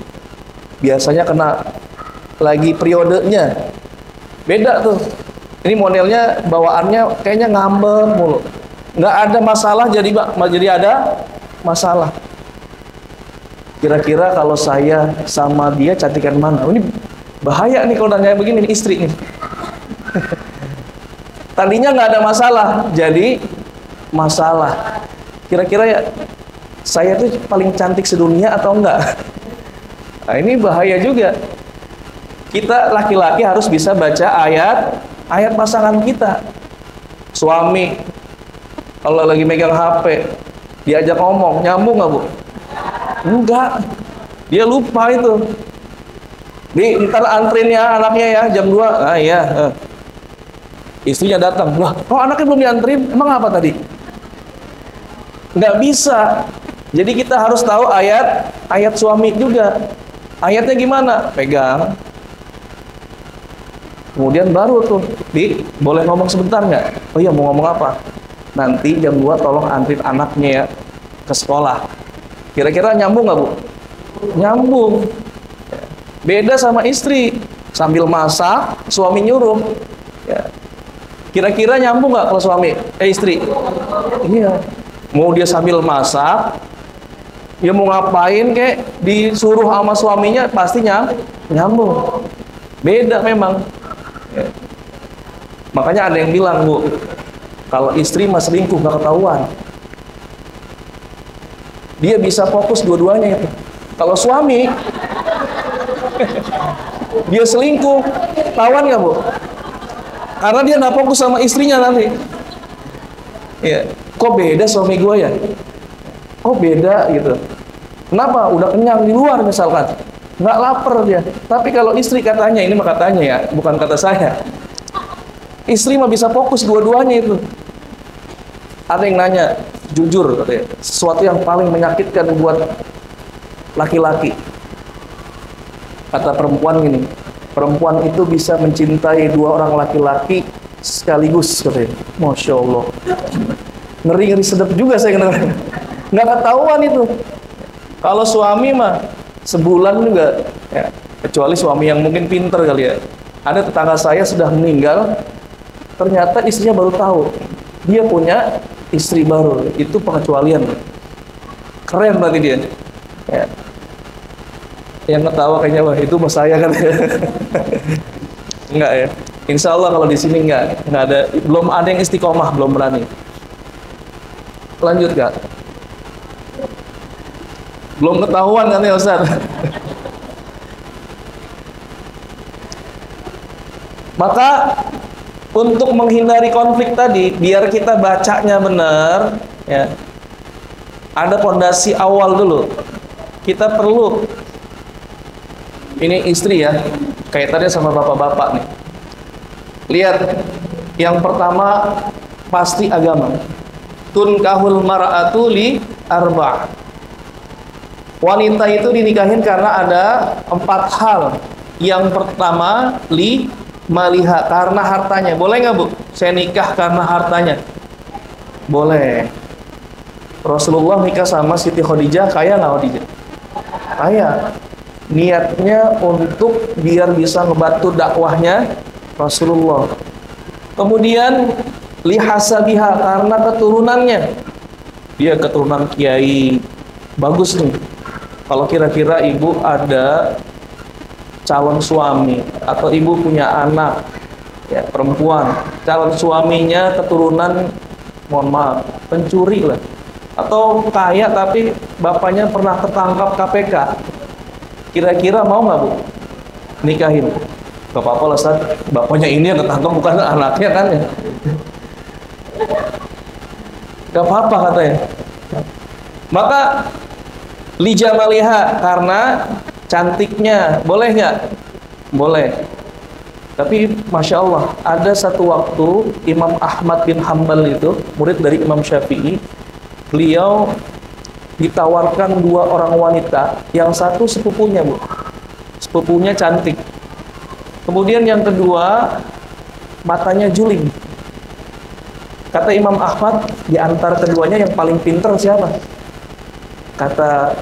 Biasanya kena lagi periodenya. Beda tuh. Ini modelnya bawaannya kayaknya ngambek mulu. Nggak ada masalah jadi ada masalah. Kira-kira kalau saya sama dia cantikan mana? Ini bahaya nih kalau nanya begini nih, istri nih. Tadinya nggak ada masalah, jadi masalah. Kira-kira ya saya tuh paling cantik sedunia atau enggak? Nah, ini bahaya juga. Kita laki-laki harus bisa baca ayat pasangan kita. Suami kalau lagi megang HP, diajak ngomong, nyambung nggak, Bu? Enggak, dia lupa itu. Ntar antrin ya anaknya ya jam 2. Ah iya. Istrinya datang. Wah, kok anaknya belum diantrin? Emang apa tadi? Nggak bisa. Jadi kita harus tahu ayat suami juga. Ayatnya gimana? Pegang. Kemudian baru tuh, boleh ngomong sebentar nggak? Oh iya, mau ngomong apa? Nanti jam 2 tolong antrin anaknya ya ke sekolah. Kira-kira nyambung nggak, Bu? Nyambung. Beda sama istri, sambil masak, suami nyuruh. Ya. Kira-kira nyambung nggak kalau suami? Istri? Iya. Mau dia sambil masak, dia mau ngapain kek, disuruh sama suaminya pasti nyambung. Beda memang. Ya. Makanya ada yang bilang, Bu, kalau istri mah selingkuh nggak ketahuan. Dia bisa fokus dua-duanya itu. Kalau suami dia selingkuh, tawan nggak, Bu? Karena dia nggak fokus sama istrinya nanti. Ya, kok beda suami gue ya? Kok beda gitu? Kenapa? Udah kenyang di luar misalkan, nggak lapar dia. Tapi kalau istri katanya, ini mah katanya ya, bukan kata saya. Istri mah bisa fokus dua-duanya itu. Ada yang nanya, jujur katanya, sesuatu yang paling menyakitkan buat laki-laki. Kata perempuan gini, perempuan itu bisa mencintai 2 orang laki-laki sekaligus katanya. Masya Allah. Ngeri-ngeri sedap juga saya kenal. Nggak ketahuan itu. Kalau suami mah sebulan juga, ya, kecuali suami yang mungkin pinter kali ya. Ada tetangga saya sudah meninggal, ternyata istrinya baru tahu dia punya istri baru. Itu pengecualian. Keren berarti dia. Ya. Yang ketawa kayaknya, wah itu mas saya kan. Enggak ya. Insya Allah kalau di sini enggak ada, belum ada yang istiqomah, belum berani. Lanjut Kak. Belum ketahuan kan ya Ustaz. Maka untuk menghindari konflik tadi, biar kita bacanya benar, ya, ada pondasi awal dulu. Kita perlu, ini istri ya, kaitannya sama bapak-bapak nih. Lihat, yang pertama pasti agama. Tunkahul mar'atu li arba'. Wanita itu dinikahin karena ada 4 hal. Yang pertama li maliha, karena hartanya. Boleh nggak, Bu? Saya nikah karena hartanya. Boleh. Rasulullah nikah sama Siti Khadijah, kaya nggak Khadijah? Kaya. Niatnya untuk biar bisa ngebantu dakwahnya Rasulullah. Kemudian lihasabiha, karena keturunannya. Dia keturunan kiai. Bagus nih. Kalau kira-kira ibu ada calon suami atau ibu punya anak ya perempuan, calon suaminya keturunan, mohon maaf, pencuri lah, atau kaya tapi bapaknya pernah ketangkap KPK, kira-kira mau nggak, Bu, nikahin? Gak apa-apa lah Ustaz, bapaknya ini yang ketangkap bukan anaknya kan ya. Gak apa-apa katanya. Maka lijamaliha, karena cantiknya. Boleh nggak? Boleh. Tapi Masya Allah, ada satu waktu Imam Ahmad bin Hanbal itu murid dari Imam Syafi'i. Beliau ditawarkan dua orang wanita, yang satu sepupunya, Bu. Sepupunya cantik. Kemudian yang kedua, matanya juling. Kata Imam Ahmad, di antara keduanya yang paling pinter siapa? Kata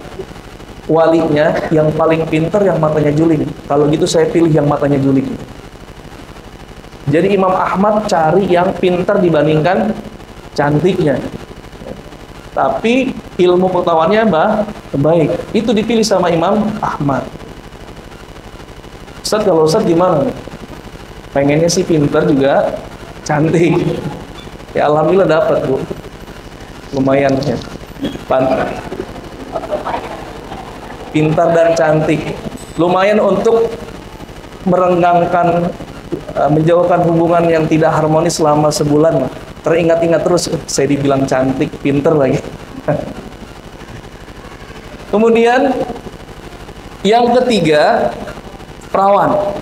walinya, yang paling pinter yang matanya juling. Kalau gitu saya pilih yang matanya juling. Jadi Imam Ahmad cari yang pinter dibandingkan cantiknya. Tapi ilmu pengetahuannya baik. Itu dipilih sama Imam Ahmad. Ustaz, kalau Ustaz gimana? Pengennya sih pinter juga cantik. Ya alhamdulillah dapat, Bu. Lumayan ya. Pintar dan cantik. Lumayan untuk merenggangkan, menjauhkan hubungan yang tidak harmonis selama sebulan. Teringat-ingat terus, saya dibilang cantik, pinter lagi. Kemudian yang ketiga, perawan.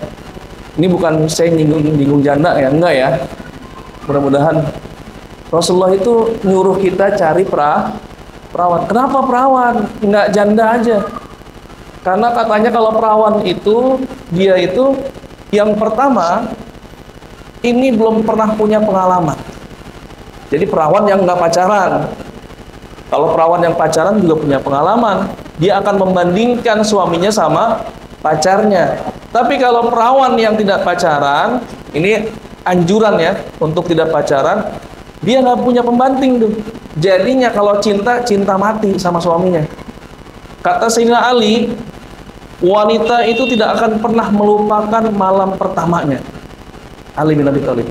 Ini bukan saya nyinggung janda ya, enggak ya. Mudah-mudahan Rasulullah itu nyuruh kita cari perawan. Kenapa perawan? Enggak janda aja. Karena katanya kalau perawan itu, dia itu yang pertama, ini belum pernah punya pengalaman. Jadi perawan yang enggak pacaran. Kalau perawan yang pacaran juga punya pengalaman. Dia akan membandingkan suaminya sama pacarnya. Tapi kalau perawan yang tidak pacaran, ini anjuran ya, untuk tidak pacaran, dia nggak punya pembanding tuh. Jadinya kalau cinta, cinta mati sama suaminya. Kata Sayyidina Ali, wanita itu tidak akan pernah melupakan malam pertamanya. Ali bin Abi Thalib.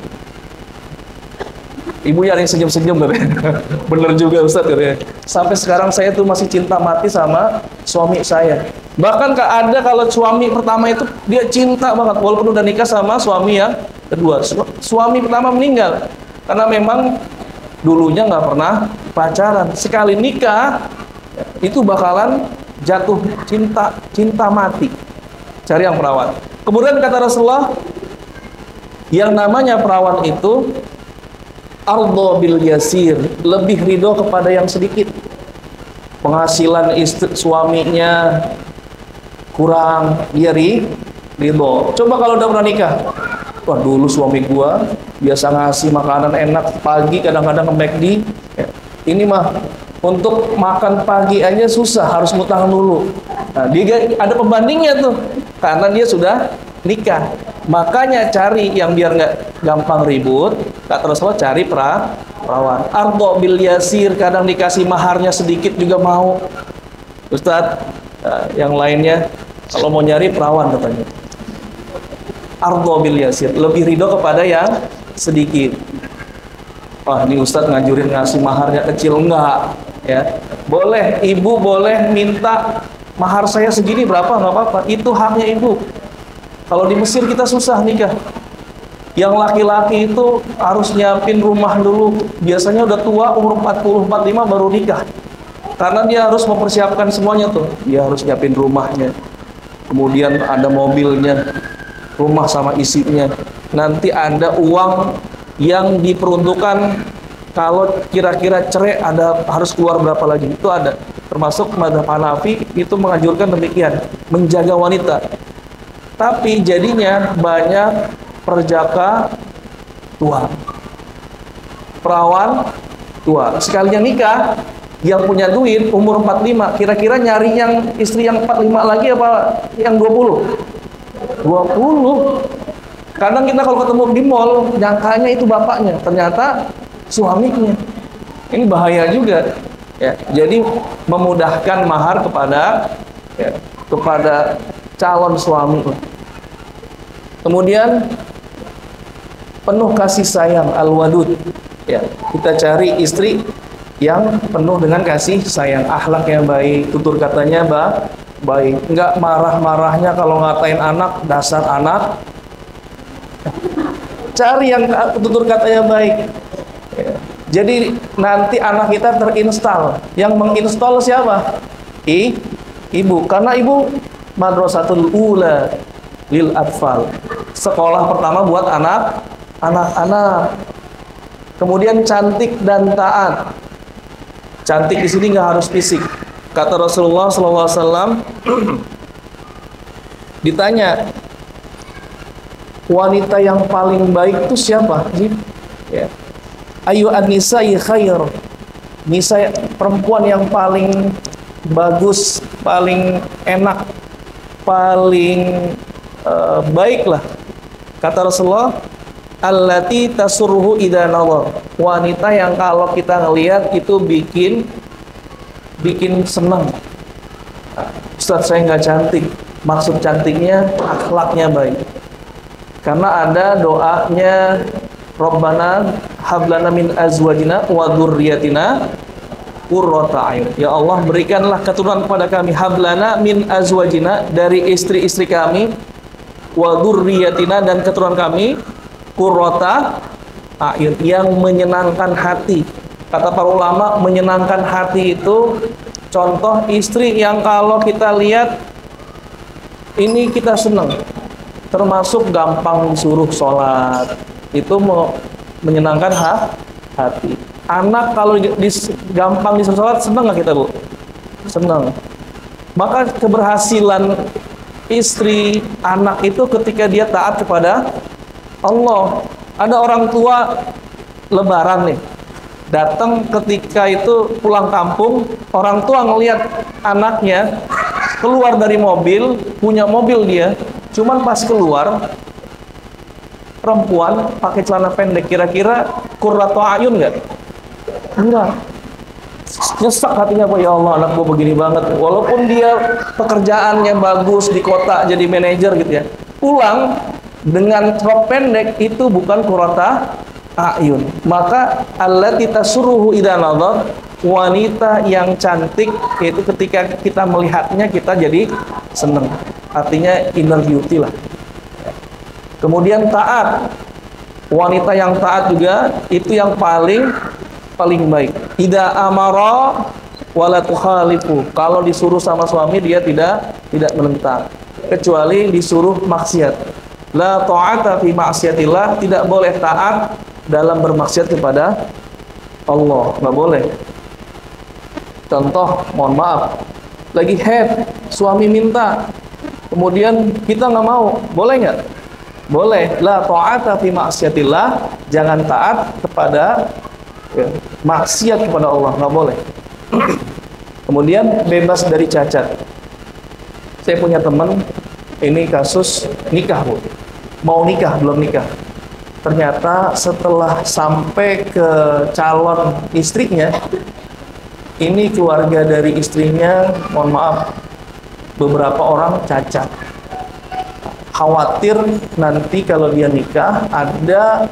Ibu yang senyum-senyum katanya. Bener juga Ustaz katanya. Sampai sekarang saya tuh masih cinta mati sama suami saya. Bahkan ada kalau suami pertama itu dia cinta banget walaupun udah nikah sama suami yang kedua. Suami pertama meninggal karena memang dulunya nggak pernah pacaran. Sekali nikah itu bakalan jatuh cinta mati. Cari yang perawan. Kemudian kata Rasulullah, yang namanya perawan itu ardo bil yasir, lebih ridho kepada yang sedikit. Penghasilan suaminya kurang, dia ridho. Coba kalau udah pernah nikah, wah dulu suami gua biasa ngasih makanan enak pagi, kadang-kadang ke McD. Ini mah untuk makan pagi aja susah, harus ngutang dulu. Nah, dia ada pembandingnya tuh, karena dia sudah nikah. Makanya cari yang biar nggak gampang ribut. Kata Rasulullah, cari perawan. Ardo bil yasir, kadang dikasih maharnya sedikit juga mau. Ustadz, yang lainnya kalau mau nyari perawan katanya. Ardo bil yasir, lebih ridho kepada yang sedikit. Wah, ini Ustadz ngajurin ngasih maharnya kecil, enggak ya. Boleh, ibu boleh minta mahar saya segini berapa, nggak apa-apa. Itu haknya ibu. Kalau di Mesir kita susah nikah. Yang laki-laki itu harus nyiapin rumah dulu. Biasanya udah tua, umur 40, 45 baru nikah. Karena dia harus mempersiapkan semuanya tuh. Dia harus nyiapin rumahnya. Kemudian ada mobilnya, rumah sama isinya. Nanti ada uang yang diperuntukkan kalau kira-kira cerai harus keluar berapa lagi. Itu ada. Termasuk mazhab Hanafi itu menganjurkan demikian, menjaga wanita. Tapi jadinya banyak perjaka tua, perawan tua. Sekalinya nikah, yang punya duit umur 45, kira-kira nyari yang istri yang 45 lagi apa yang 20? 20. Kadang kita kalau ketemu di mall, nyangkanya itu bapaknya, ternyata suaminya. Ini bahaya juga. Ya, jadi memudahkan mahar kepada calon suami. Kemudian penuh kasih sayang, al-wadud. Ya, kita cari istri yang penuh dengan kasih sayang, akhlak yang baik, tutur katanya baik, enggak marah-marahnya kalau ngatain anak, dasar anak. Cari yang tutur katanya baik. Ya. Jadi nanti anak kita terinstal. Yang menginstal siapa? Ibu, karena ibu madrasatul ula lil atfal, sekolah pertama buat anak-anak. Kemudian cantik dan taat. Cantik di sini nggak harus fisik, Kata Rasulullah SAW, ditanya, wanita yang paling baik itu siapa? Ya. Ayu an-nisa'i khair. Nisa, perempuan yang paling bagus, paling enak, paling baik lah. Kata Rasulullah, allati tasurruhu idza nawar. Wanita yang kalau kita ngelihat itu bikin senang. Ustaz, saya nggak cantik. Maksud cantiknya akhlaknya baik. Karena ada doanya, Rabbana hablana min azwajina wa dzurriyyatina qurrata a'yun. Ya Allah, berikanlah keturunan kepada kami, hablana min azwajina, dari istri-istri kami, wa dzurriyyatina, dan keturunan kami, qurrata a'yun, yang menyenangkan hati. Kata para ulama, menyenangkan hati itu contoh istri yang kalau kita lihat ini kita senang, termasuk gampang disuruh sholat, itu menyenangkan hati. Anak kalau gampang disuruh sholat, senang nggak kita, Bu? Senang. Maka keberhasilan istri, anak itu ketika dia taat kepada Allah. Ada orang tua lebaran nih, datang ketika itu pulang kampung, orang tua ngelihat anaknya keluar dari mobil, punya mobil dia, cuman pas keluar perempuan pakai celana pendek, kira-kira qurratu ayun nggak? Enggak. Nyesek hatinya, ya Allah, anak gua begini banget. Walaupun dia pekerjaannya bagus di kota jadi manajer gitu ya, pulang dengan rok pendek itu bukan qurrata ayun. Maka allati tasurruhu idza nadhar, wanita yang cantik itu ketika kita melihatnya kita jadi senang. Artinya inner beauty lah. Kemudian taat. Wanita yang taat juga itu yang paling baik. Idza amara wala tukhalifu. Kalau disuruh sama suami dia tidak menentang, kecuali disuruh maksiat. La ta'ata fi ma'siyatillah, tidak boleh taat dalam bermaksiat kepada Allah, nggak boleh. Contoh, mohon maaf, lagi head, suami minta, kemudian kita nggak mau, boleh nggak? Boleh. La ta'ata fi ma'siyatillah, jangan taat kepada maksiat kepada Allah, nggak boleh. Kemudian bebas dari cacat. Saya punya teman, ini kasus nikah, Bu. Mau nikah, belum nikah. Ternyata setelah sampai ke calon istrinya, ini keluarga dari istrinya, mohon maaf, beberapa orang cacat. Khawatir nanti kalau dia nikah ada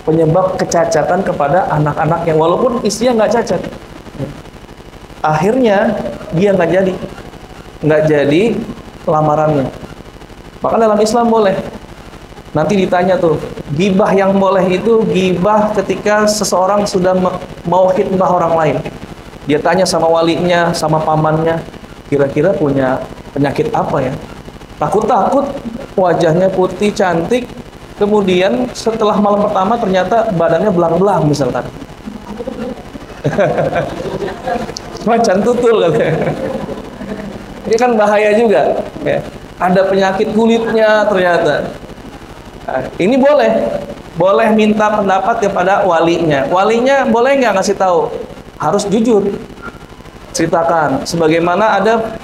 penyebab kecacatan kepada anak-anak yang walaupun istrinya nggak cacat. Akhirnya dia nggak jadi lamarannya. Maka dalam Islam boleh. Nanti ditanya tuh, gibah yang boleh itu gibah ketika seseorang sudah mau khidmah orang lain. Dia tanya sama walinya, sama pamannya, kira-kira punya penyakit apa ya? Takut-takut, wajahnya putih, cantik, kemudian setelah malam pertama ternyata badannya belang-belang misalkan. Macan tutul katanya. Ini kan bahaya juga. Ya. Ada penyakit kulitnya ternyata. Nah, ini boleh minta pendapat kepada walinya. Walinya boleh nggak ngasih tahu? Harus jujur. Ceritakan. Sebagaimana ada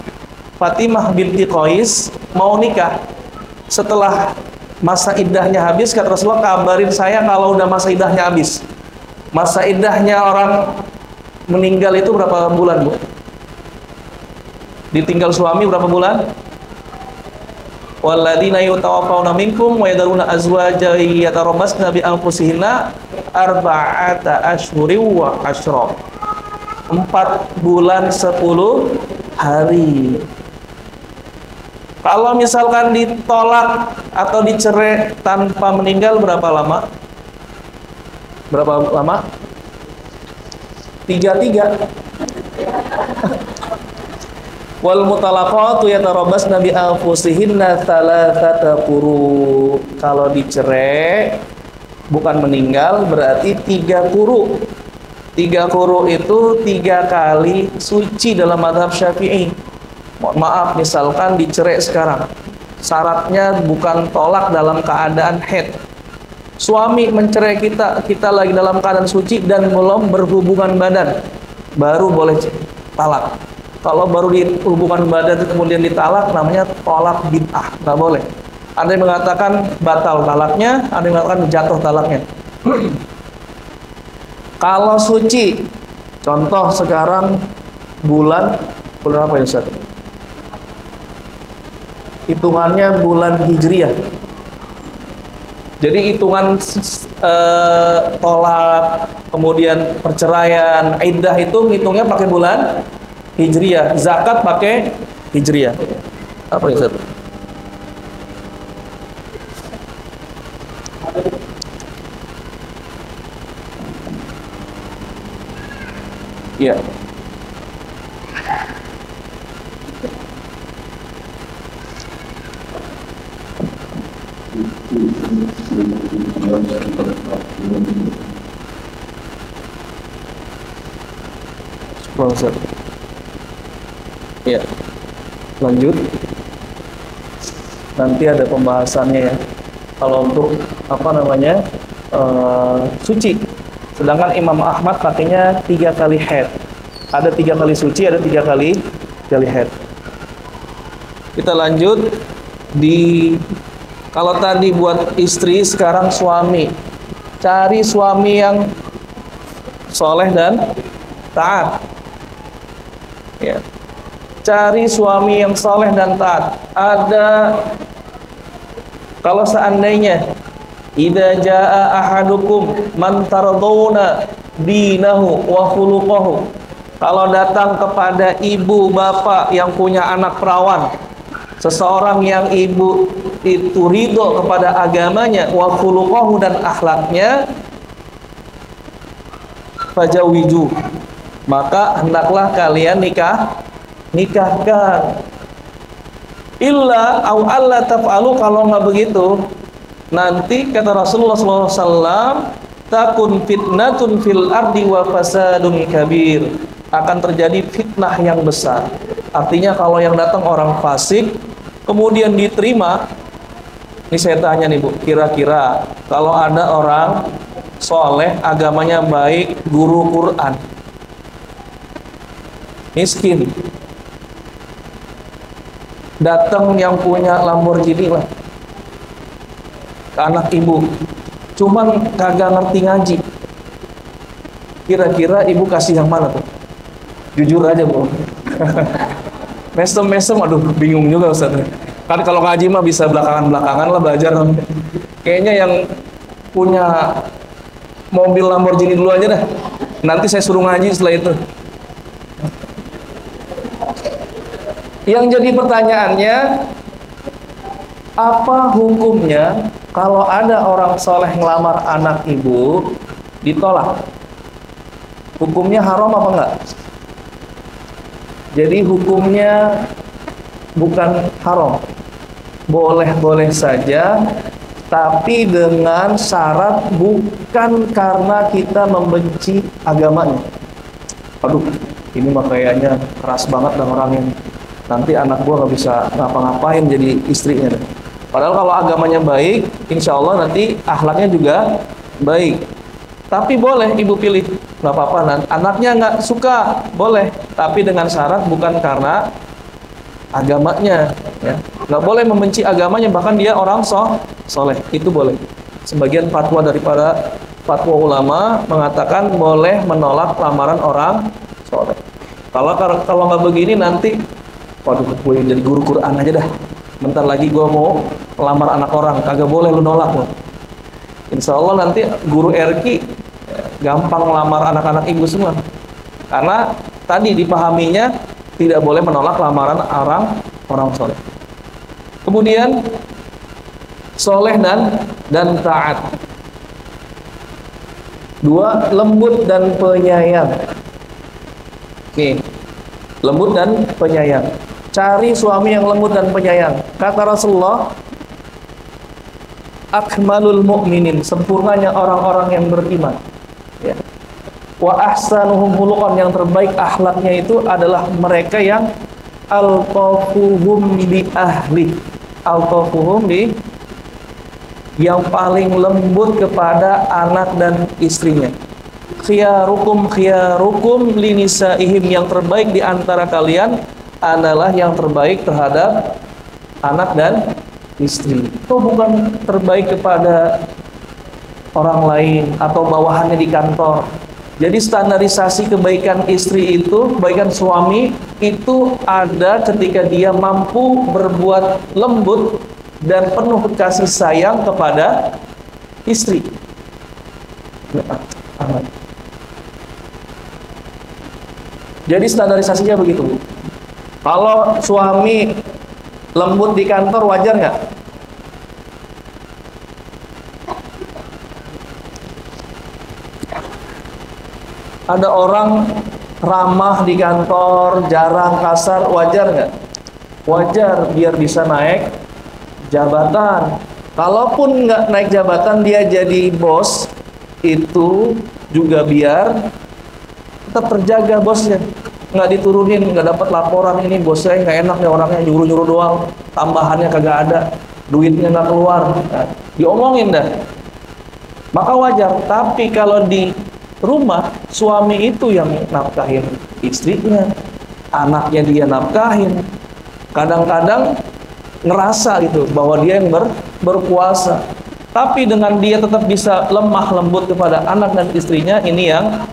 Fatimah binti Qais mau nikah. Setelah masa iddahnya habis, kata Rasulullah, kabarin saya kalau udah masa iddahnya habis. Masa iddahnya orang meninggal itu berapa bulan, Bu? Ditinggal suami berapa bulan? Walladzina yutawaffawna minkum wa yadharuna azwajan yatarabbasna bi anfusihinna arba'ata ashhurin wa ashra. 4 bulan 10 hari. Kalau misalkan ditolak atau dicerai tanpa meninggal berapa lama? Berapa lama? 33. Wal mutalaqatu yatarabbasna bi anfusihinna thalathata quru. Kalau dicerai bukan meninggal berarti 3 quru. 3 quru itu 3 kali suci dalam mazhab Syafi'i. Mohon maaf, misalkan dicerai sekarang, syaratnya bukan tolak dalam keadaan haid. Suami mencerai kita lagi dalam keadaan suci dan belum berhubungan badan, baru boleh talak. Kalau baru dihubungan badan kemudian ditalak, namanya tolak bid'ah, nggak boleh. Ada yang mengatakan batal talaknya, ada yang mengatakan jatuh talaknya. Kalau suci, contoh sekarang bulan apa ya Ustaz? Hitungannya bulan Hijriah. Jadi hitungan tolak, kemudian perceraian, iddah itu hitungnya pakai bulan Hijriah, zakat pakai Hijriah. Apa ya Ustaz? Ya. Sponsor. Ya. Lanjut. Nanti ada pembahasannya ya. Kalau untuk apa namanya? Suci. Sedangkan Imam Ahmad pakainya 3 kali haid. Ada 3 kali suci, ada 3 kali haid. Kita lanjut kalau tadi buat istri, sekarang suami. Cari suami yang soleh dan taat. Ya. Cari suami yang soleh dan taat. Kalau seandainya idza jaa ahadukum man tardawna dinahu wa khuluquhu. Kalau datang kepada ibu bapak yang punya anak perawan, seseorang yang ibu itu ridho kepada agamanya, wa khuluquhu, dan akhlaknya, fajawiju, maka hendaklah kalian nikahkan. Illa au alla taf'alu, kalau nggak begitu nanti kata Rasulullah SAW, takun fitnatun fil ardi wa fasadun kabir, akan terjadi fitnah yang besar. Artinya kalau yang datang orang fasik kemudian diterima. Ini saya tanya nih Bu, kira-kira kalau ada orang soleh, agamanya baik, guru Quran, miskin, datang yang punya Lamborghini lah ke anak ibu, cuman kagak ngerti ngaji, kira-kira ibu kasih yang mana tuh? Jujur aja Bu. Mesem, aduh bingung juga Ustaz. Kan kalau ngaji mah bisa belakangan lah belajar. Kayaknya yang punya mobil Lamborghini dulu aja dah. Nanti saya suruh ngaji setelah itu. Yang jadi pertanyaannya, apa hukumnya kalau ada orang soleh ngelamar anak ibu ditolak? Hukumnya haram apa enggak? Jadi hukumnya bukan haram, boleh-boleh saja, tapi dengan syarat bukan karena kita membenci agamanya. Aduh, ini mah kayaknya keras banget dan orang yang nanti anak gua nggak bisa ngapa-ngapain jadi istrinya. Padahal kalau agamanya baik, insya Allah nanti akhlaknya juga baik. Tapi boleh ibu pilih, nggak apa-apa. Anaknya nggak suka, boleh. Tapi dengan syarat bukan karena agamanya. Ya. Nggak boleh membenci agamanya, bahkan dia orang soleh. Itu boleh. Sebagian fatwa daripada fatwa ulama mengatakan boleh menolak lamaran orang soleh. Kalau nggak begini nanti, waduh, gue jadi guru Quran aja dah. Bentar lagi gue mau melamar anak orang, kagak boleh lu nolak loh. Insya Allah nanti guru RQ gampang melamar anak-anak ibu semua. Karena tadi dipahaminya tidak boleh menolak lamaran orang soleh. Kemudian soleh dan taat. 2, lembut dan penyayang. Nih, lembut dan penyayang. Cari suami yang lembut dan penyayang. Kata Rasulullah, akmalul mu'minin, sempurnanya orang-orang yang beriman. Ya. Wa ahsanuhum khuluqan, yang terbaik akhlaknya itu adalah mereka yang altafuhum bi ahli. Altafuhum bi, yang paling lembut kepada anak dan istrinya. Khiyarukum khiyarukum linisaihim, yang terbaik di antara kalian adalah yang terbaik terhadap anak dan istri. Itu bukan terbaik kepada orang lain atau bawahannya di kantor. Jadi standarisasi kebaikan istri itu, kebaikan suami itu ada ketika dia mampu berbuat lembut dan penuh kasih sayang kepada istri. Jadi standarisasinya begitu. Kalau suami lembut di kantor, wajar nggak? Ada orang ramah di kantor, jarang kasar, wajar nggak? Wajar, biar bisa naik jabatan. Kalaupun nggak naik jabatan, dia jadi bos, itu juga biar tetap terjaga bosnya, nggak diturunin, nggak dapat laporan ini bosnya nggak enak nih orangnya, nyuruh-nyuruh doang, tambahannya kagak ada, duitnya nggak keluar, nah, diomongin dah. Maka wajar. Tapi kalau di rumah, suami itu yang nafkahin istrinya, anaknya dia nafkahin, kadang-kadang ngerasa gitu bahwa dia yang berkuasa. Tapi dengan dia tetap bisa lemah lembut kepada anak dan istrinya, ini yang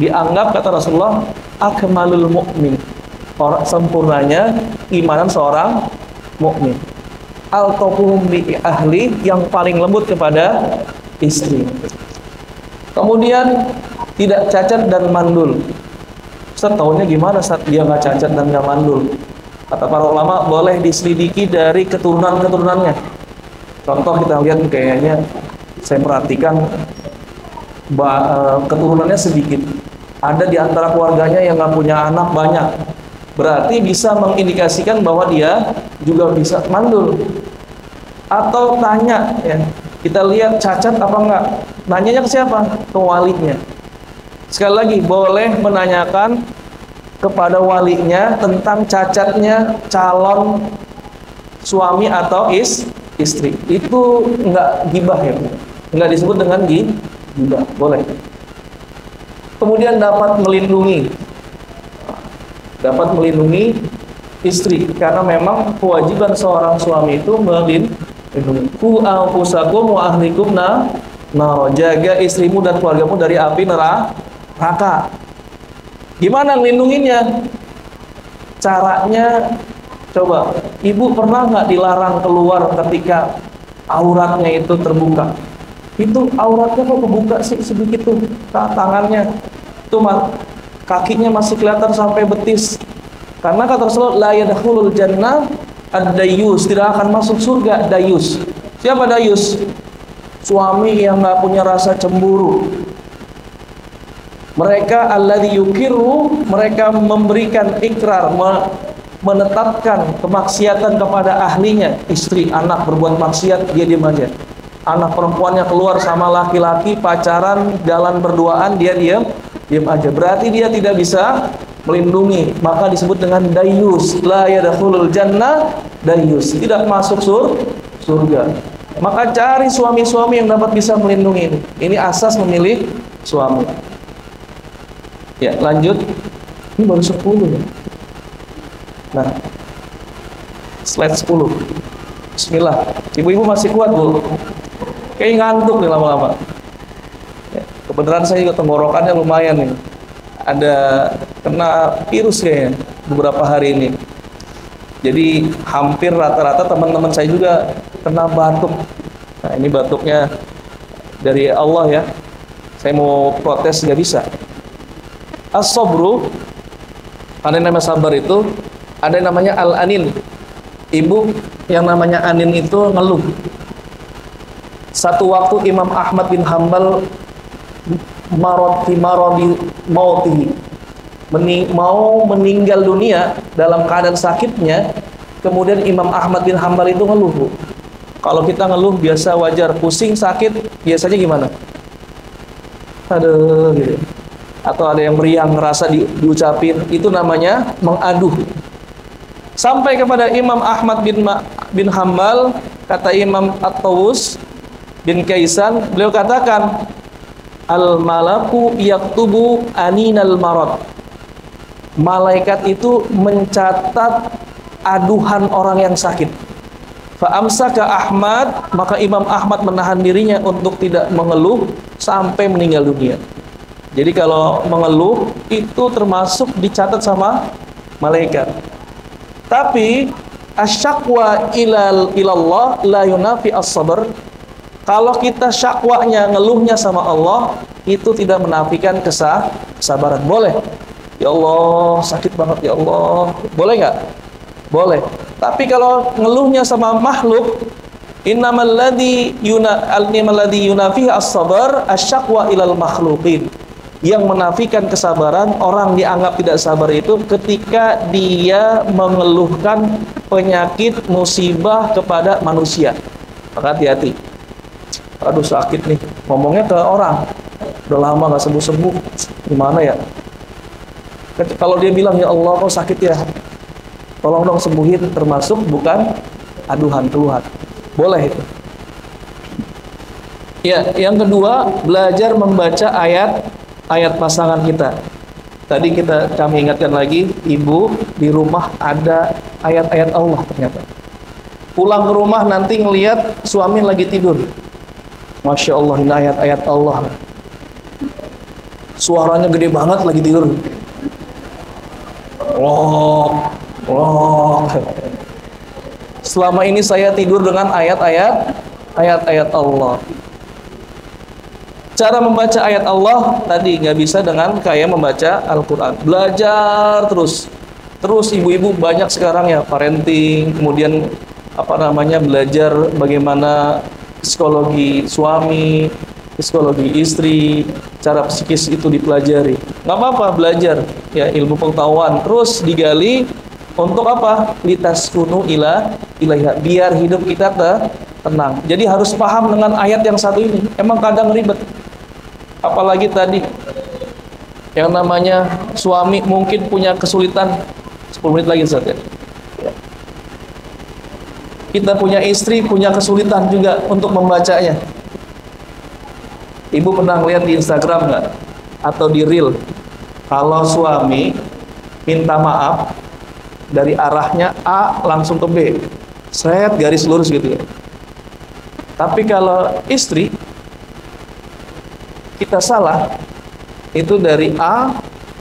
dianggap, kata Rasulullah, akmalul mu'min, orang sempurnanya imanan seorang mukmin. Altafuhum bi ahli, yang paling lembut kepada istri. Kemudian tidak cacat dan mandul. Ustaz, tahunya gimana saat dia nggak cacat dan nggak mandul? Kata para ulama, boleh diselidiki dari keturunan-keturunannya. Contoh kita lihat kayaknya, saya perhatikan keturunannya sedikit. Ada di antara keluarganya yang nggak punya anak banyak. Berarti bisa mengindikasikan bahwa dia juga bisa mandul. Atau tanya, ya, kita lihat cacat apa enggak. Nanyanya ke siapa? Ke walinya. Sekali lagi, boleh menanyakan kepada walinya tentang cacatnya calon suami atau istri. Itu enggak gibah ya, enggak disebut dengan gibah, boleh. Kemudian dapat melindungi istri, karena memang kewajiban seorang suami itu melindungi. Ku anfusakum wa ahlikum nar, jaga istrimu dan keluargamu dari api neraka. Gimana ngelindunginnya? Caranya, coba, ibu pernah nggak dilarang keluar ketika auratnya itu terbuka? Itu auratnya kok kebuka sih sedikit tuh, tangannya tuh, kakinya masih kelihatan sampai betis. Karena kata Rasulullah, la yadkhulul jannah ad-dayyus, tidak akan masuk surga dayus. Siapa dayus? Suami yang nggak punya rasa cemburu. Mereka alladzi yukiru, mereka memberikan ikrar, menetapkan kemaksiatan kepada ahlinya. Istri, anak berbuat maksiat, dia diam aja. Anak perempuannya keluar sama laki-laki, pacaran, jalan berduaan, dia diam aja. Berarti dia tidak bisa melindungi, maka disebut dengan dayus. La yadkhulul jannah dayus, tidak masuk surga. Maka cari suami-suami yang dapat bisa melindungi ini. Ini asas memilih suami. Ya, lanjut. Ini baru 10 ya. Nah, slide 10. Bismillah. Ibu-ibu masih kuat, Bu? Kayak ngantuk nih lama-lama. Ya, kebenaran saya juga tenggorokannya lumayan nih. Ada kena virus kayaknya beberapa hari ini. Jadi hampir rata-rata teman-teman saya juga kena batuk. Nah, ini batuknya dari Allah ya. Saya mau protes nggak bisa. As-sabru, ada yang namanya sabar itu, ada yang namanya al-anin. Ibu yang namanya anin itu ngeluh. Satu waktu Imam Ahmad bin Hanbal maroti mauti, mau meninggal dunia dalam keadaan sakitnya. Kemudian Imam Ahmad bin Hanbal itu ngeluh, Bu. Kalau kita ngeluh biasa wajar, pusing, sakit, biasanya gimana? Aduh, gitu. atau ada yang meriang ngerasa diucapin, itu namanya mengaduh. Sampai kepada Imam Ahmad bin Hambal, kata Imam At-Tawus bin Kaisan, beliau katakan, al-malaku yaktubu aninal marad. Malaikat itu mencatat aduhan orang yang sakit. Fa'amsaka Ahmad, maka Imam Ahmad menahan dirinya untuk tidak mengeluh sampai meninggal dunia. Jadi kalau mengeluh itu termasuk dicatat sama malaikat. Tapi asyakwa ilallah la yunafi as-sabr. Kalau kita syakwanya, ngeluhnya sama Allah, itu tidak menafikan kesabaran. Boleh. Ya Allah, sakit banget ya Allah. Boleh nggak? Boleh. Tapi kalau ngeluhnya sama makhluk, innamal ladzi yunafi as-sabr asyakwa ilal makhluqin. Yang menafikan kesabaran, orang dianggap tidak sabar itu ketika dia mengeluhkan penyakit musibah kepada manusia. Maka hati-hati. Aduh sakit nih, ngomongnya ke orang, udah lama gak sembuh-sembuh, gimana ya? Kalau dia bilang, ya Allah kok sakit ya, tolong dong sembuhin, termasuk bukan aduhan keluhan. Boleh itu. Ya, yang kedua, belajar membaca ayat pasangan kita. Tadi kami ingatkan lagi, ibu di rumah ada ayat-ayat Allah ternyata. Pulang ke rumah nanti ngelihat suami lagi tidur. Masya Allah, ini ayat-ayat Allah. Suaranya gede banget lagi tidur. Allah. Selama ini saya tidur dengan ayat-ayat Allah. Cara membaca ayat Allah tadi nggak bisa dengan kayak membaca Al-Quran. Belajar terus ibu-ibu banyak sekarang ya parenting, kemudian belajar bagaimana psikologi suami, psikologi istri, cara psikis itu dipelajari. Nggak apa-apa belajar ya, ilmu pengetahuan terus digali untuk apa? Litaskunu ilaiha, biar hidup kita tenang. Jadi harus paham dengan ayat yang satu ini. Emang kadang ribet. Apalagi tadi yang namanya suami mungkin punya kesulitan. 10 menit lagi Ustaz ya. Kita punya istri punya kesulitan juga untuk membacanya. Ibu pernah lihat di Instagram nggak? Atau di Reel, kalau suami minta maaf dari arahnya A langsung ke B, seret garis lurus gitu ya. Tapi kalau istri kita salah, itu dari A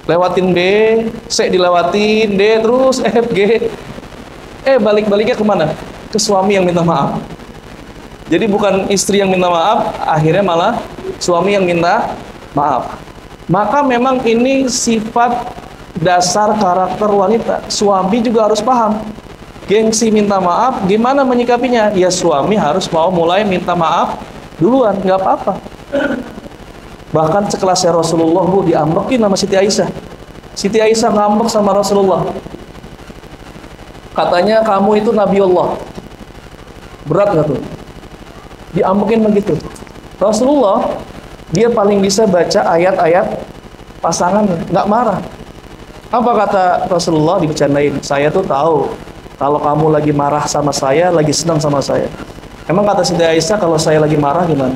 lewatin B, C dilewatin, D terus F, G, balik-baliknya kemana? Ke suami yang minta maaf. Jadi bukan istri yang minta maaf, akhirnya malah suami yang minta maaf. Maka memang ini sifat dasar karakter wanita. Suami juga harus paham. Gengsi minta maaf, gimana menyikapinya? Ya suami harus mau mulai minta maaf duluan, nggak apa-apa. Bahkan sekelasnya Rasulullah diambrekin sama Siti Aisyah. Siti Aisyah ngambek sama Rasulullah. Katanya kamu itu Nabi Allah. Berat nggak tuh? Diambrekin begitu. Rasulullah dia paling bisa baca ayat-ayat pasangannya, nggak marah. Apa kata Rasulullah? Dibercandain. Saya tuh tahu kalau kamu lagi marah sama saya, lagi senang sama saya. Emang kata Siti Aisyah kalau saya lagi marah gimana?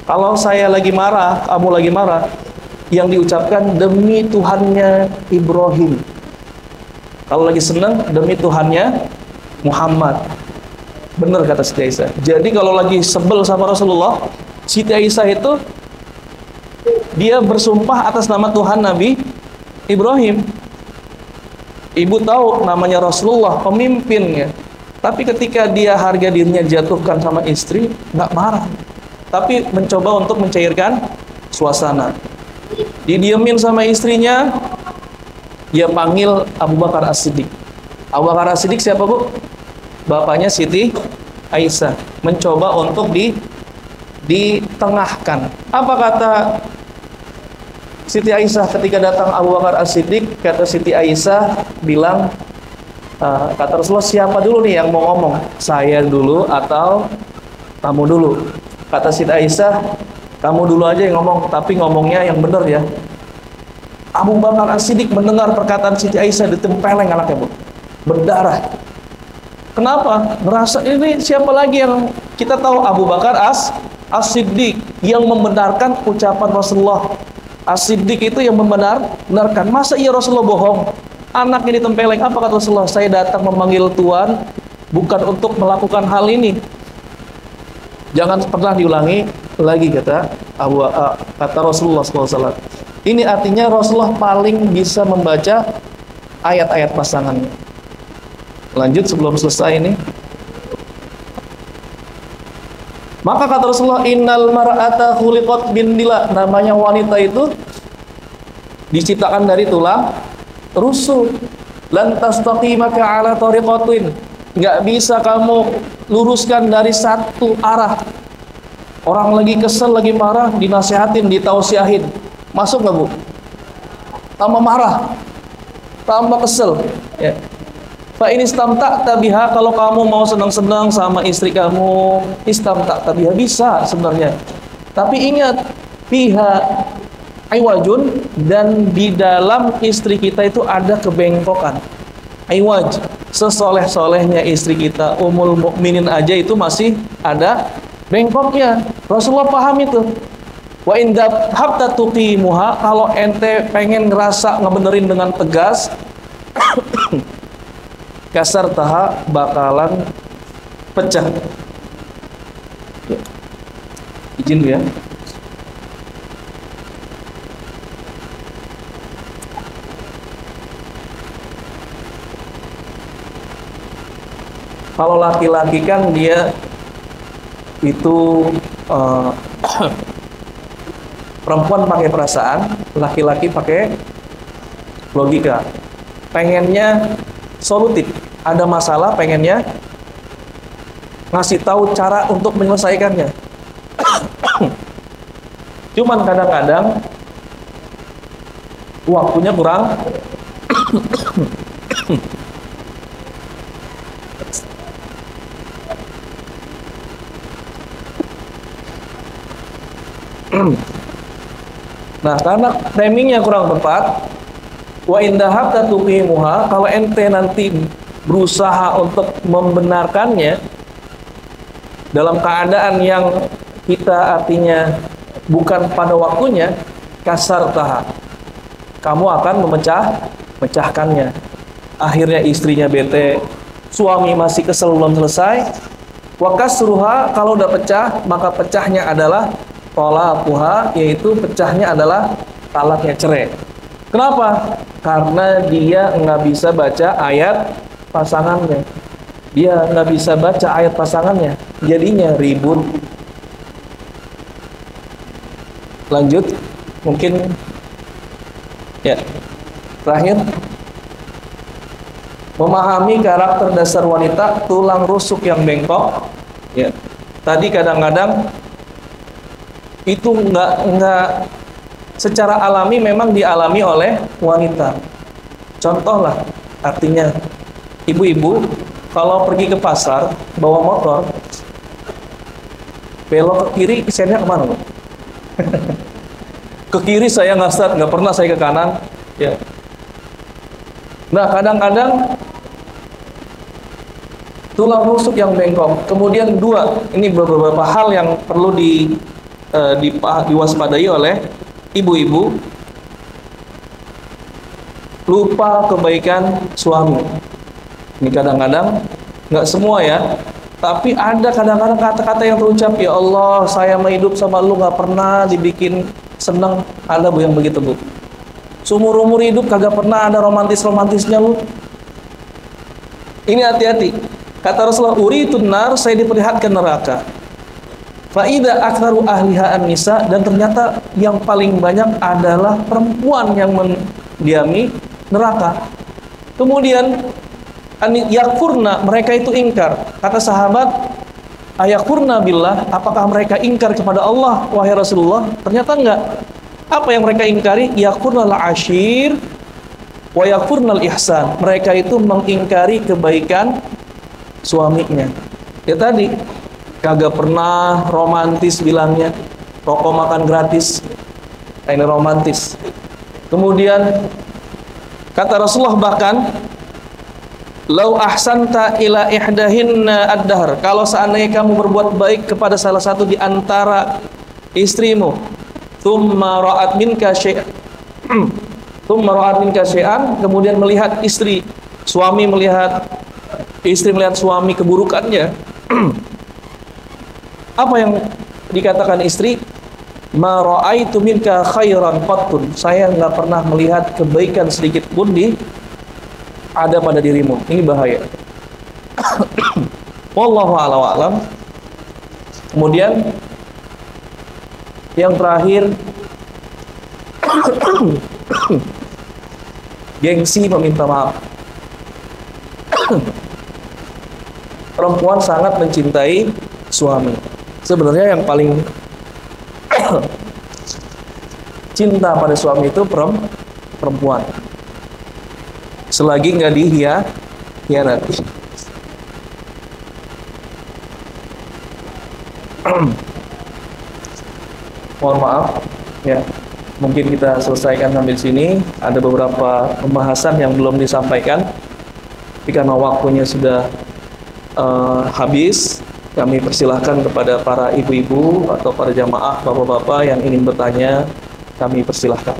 Kalau saya lagi marah, kamu lagi marah, yang diucapkan demi Tuhannya Ibrahim. Kalau lagi senang, demi Tuhannya Muhammad. Benar kata Siti Aisyah. Jadi kalau lagi sebel sama Rasulullah, Siti Aisyah itu dia bersumpah atas nama Tuhan Nabi Ibrahim. Ibu tahu namanya Rasulullah, pemimpinnya. Tapi ketika dia harga dirinya jatuhkan sama istri, nggak marah. Tapi mencoba untuk mencairkan suasana. Didiemin sama istrinya, dia panggil Abu Bakar As-Siddiq. Abu Bakar As-Siddiq siapa bu? Bapaknya Siti Aisyah. Mencoba untuk ditengahkan. Apa kata Siti Aisyah ketika datang Abu Bakar As-Siddiq? Kata Siti Aisyah bilang, kata Rasulullah, siapa dulu nih yang mau ngomong? Saya dulu atau kamu dulu? Kata Siti Aisyah, kamu dulu aja yang ngomong, tapi ngomongnya yang benar ya. Abu Bakar As-Siddiq mendengar perkataan Siti Aisyah ditempeleng anaknya, Bu. Berdarah. Kenapa? Ngerasa ini siapa lagi yang kita tahu? Abu Bakar As-Siddiq yang membenarkan ucapan Rasulullah. As-Siddiq itu yang membenarkan. Masa iya Rasulullah bohong? Anak ini ditempeleng. Apa kata Rasulullah? Saya datang memanggil Tuhan bukan untuk melakukan hal ini. Jangan pernah diulangi lagi, kata Rasulullah SAW. Ini artinya Rasulullah paling bisa membaca ayat-ayat pasangannya. Lanjut sebelum selesai ini. Maka kata Rasulullah, innal mar'ata khuliqat bin dila. Namanya wanita itu diciptakan dari tulang rusuk. Lan tastaqimaka ala tariqatin. Nggak bisa kamu luruskan dari satu arah. Orang lagi kesel, lagi marah, dinasehatin, ditausiahin. Masuk nggak, Bu? Tambah marah, tambah kesel. Ya. Fa ini istamta'ta biha, kalau kamu mau senang-senang sama istri kamu, istamta'ta biha, bisa sebenarnya. Tapi ingat, biha aiwajun, dan di dalam istri kita itu ada kebengkokan. Aiwaj, sesoleh-solehnya istri kita, Ummul Mukminin aja itu masih ada bengkoknya. Rasulullah paham itu. Wa in habta tuqimuha, kalau ente pengen ngerasa ngebenerin dengan tegas, kasar taha, bakalan pecah. Ya. Izin dulu ya. Kalau laki-laki kan dia itu perempuan pakai perasaan, laki-laki pakai logika. Pengennya solutif, ada masalah pengennya ngasih tahu cara untuk menyelesaikannya. Cuman kadang-kadang waktunya kurang. Nah, karena timingnya kurang tepat, wa indahab tatuqimuha, kalau ente nanti berusaha untuk membenarkannya dalam keadaan yang kita artinya bukan pada waktunya, kasar taha, kamu akan memecahkannya. Akhirnya istrinya bete, suami masih kesel belum selesai. Wa kasruha, kalau udah pecah, maka pecahnya adalah talaquha, yaitu pecahnya adalah talaknya, cerai. Kenapa? Karena dia nggak bisa baca ayat pasangannya. Dia nggak bisa baca ayat pasangannya, jadinya ribut. Lanjut, mungkin ya. Terakhir, memahami karakter dasar wanita, tulang rusuk yang bengkok. Ya, tadi kadang-kadang itu nggak secara alami, memang dialami oleh wanita. Contoh lah, artinya ibu-ibu kalau pergi ke pasar bawa motor, belok ke kiri, sennya kemana, Bu? Ke kiri saya nggak start, nggak pernah saya ke kanan. Ya. Nah, kadang-kadang tulang rusuk yang bengkok. Kemudian dua, ini beberapa hal yang perlu diwaspadai oleh ibu-ibu. Lupa kebaikan suami. Ini kadang-kadang nggak semua ya, tapi ada kadang-kadang kata-kata yang terucap, ya Allah, saya mau hidup sama lu nggak pernah dibikin seneng. Ada, Bu, yang begitu, Bu. Seumur-umur hidup kagak pernah ada romantis-romantisnya lu. Ini hati-hati. Kata Rasulullah, uritun nar, saya diperlihatkan neraka. Faida aktsaru ahliha an-nisa, dan ternyata yang paling banyak adalah perempuan yang mendiami neraka. Kemudian yakfurna, mereka itu ingkar. Kata sahabat, ayakfurna billah, apakah mereka ingkar kepada Allah wahai Rasulullah? Ternyata enggak. Apa yang mereka ingkari? Yakfurnal ashir wa yakfurnal ihsan. Mereka itu mengingkari kebaikan suaminya. Ya tadi, kagak pernah romantis bilangnya, rokok makan gratis. Nah, ini romantis. Kemudian kata Rasulullah bahkan, "Lau ahsanta ila ihdahinna ad-dahr." Kalau seandainya kamu berbuat baik kepada salah satu di antara istrimu, tsumma ra'at minka syai'an, kemudian melihat istri, suami melihat istri melihat suami keburukannya, apa yang dikatakan istri? "Ma ra'aitu minka khairan qattun." Saya enggak pernah melihat kebaikan sedikit pun ada pada dirimu. Ini bahaya. Wallahu a'lam. Kemudian yang terakhir, gengsi meminta maaf. Perempuan sangat mencintai suami. Sebenarnya yang paling cinta pada suami itu perempuan. Selagi nggak dikhianati. Mohon maaf ya, mungkin kita selesaikan sampai sini. Ada beberapa pembahasan yang belum disampaikan, tapi karena waktunya sudah habis, kami persilahkan kepada para ibu-ibu atau para jamaah, bapak-bapak yang ingin bertanya, kami persilahkan.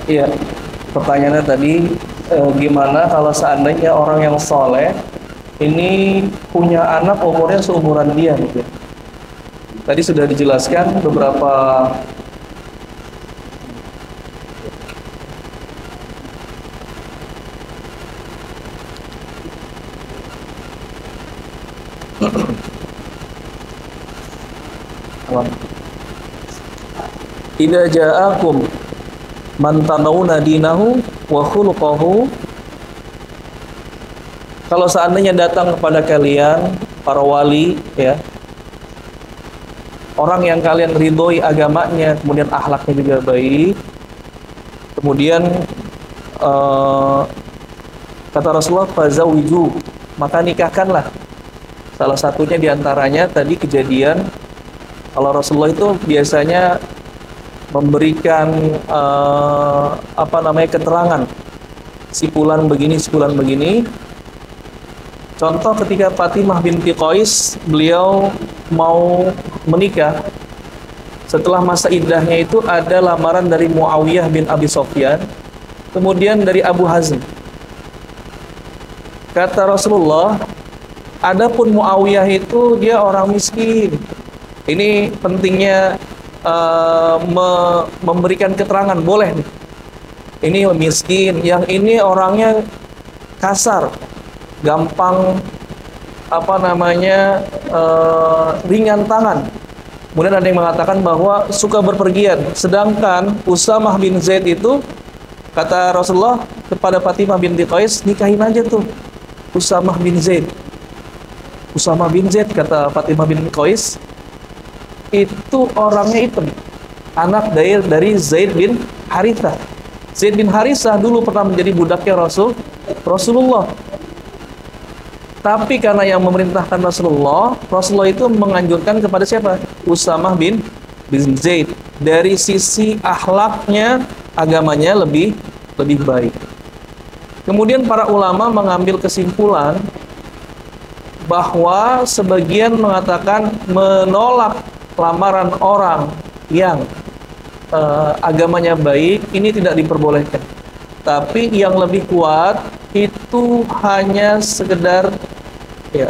Iya, pertanyaannya tadi gimana kalau seandainya orang yang soleh ini punya anak umurnya seumuran dia gitu. Tadi sudah dijelaskan beberapa idza ja'akum man tanawna dinahu wa khuluquhu. Kalau seandainya datang kepada kalian para wali ya, orang yang kalian ridhoi agamanya, kemudian akhlaknya juga baik, kemudian kata Rasulullah fazawiju, maka nikahkanlah. Salah satunya diantaranya tadi kejadian, kalau Rasulullah itu biasanya memberikan keterangan sipulan begini. Contoh ketika Fatimah binti Qais, beliau mau menikah, setelah masa iddahnya itu ada lamaran dari Muawiyah bin Abi Sufyan, kemudian dari Abu Hazm. Kata Rasulullah, adapun Muawiyah itu dia orang miskin. Ini pentingnya memberikan keterangan, boleh nih. ini miskin, yang ini orangnya kasar, gampang ringan tangan. Kemudian ada yang mengatakan bahwa suka berpergian, sedangkan Usamah bin Zaid itu, kata Rasulullah kepada Fatimah binti Qais, nikahin aja tuh Usamah bin Zaid. Usamah bin Zaid, kata Fatimah bin Qais, itu orangnya hitam, anak dari Zaid bin Harithah. Zaid bin Harithah dulu pernah menjadi budaknya Rasulullah. Tapi karena yang memerintahkan Rasulullah itu menganjurkan kepada siapa? Usamah bin Zaid. Dari sisi akhlaknya, agamanya lebih baik. Kemudian para ulama mengambil kesimpulan bahwa sebagian mengatakan menolak lamaran orang yang agamanya baik ini tidak diperbolehkan. Tapi yang lebih kuat itu hanya sekedar ya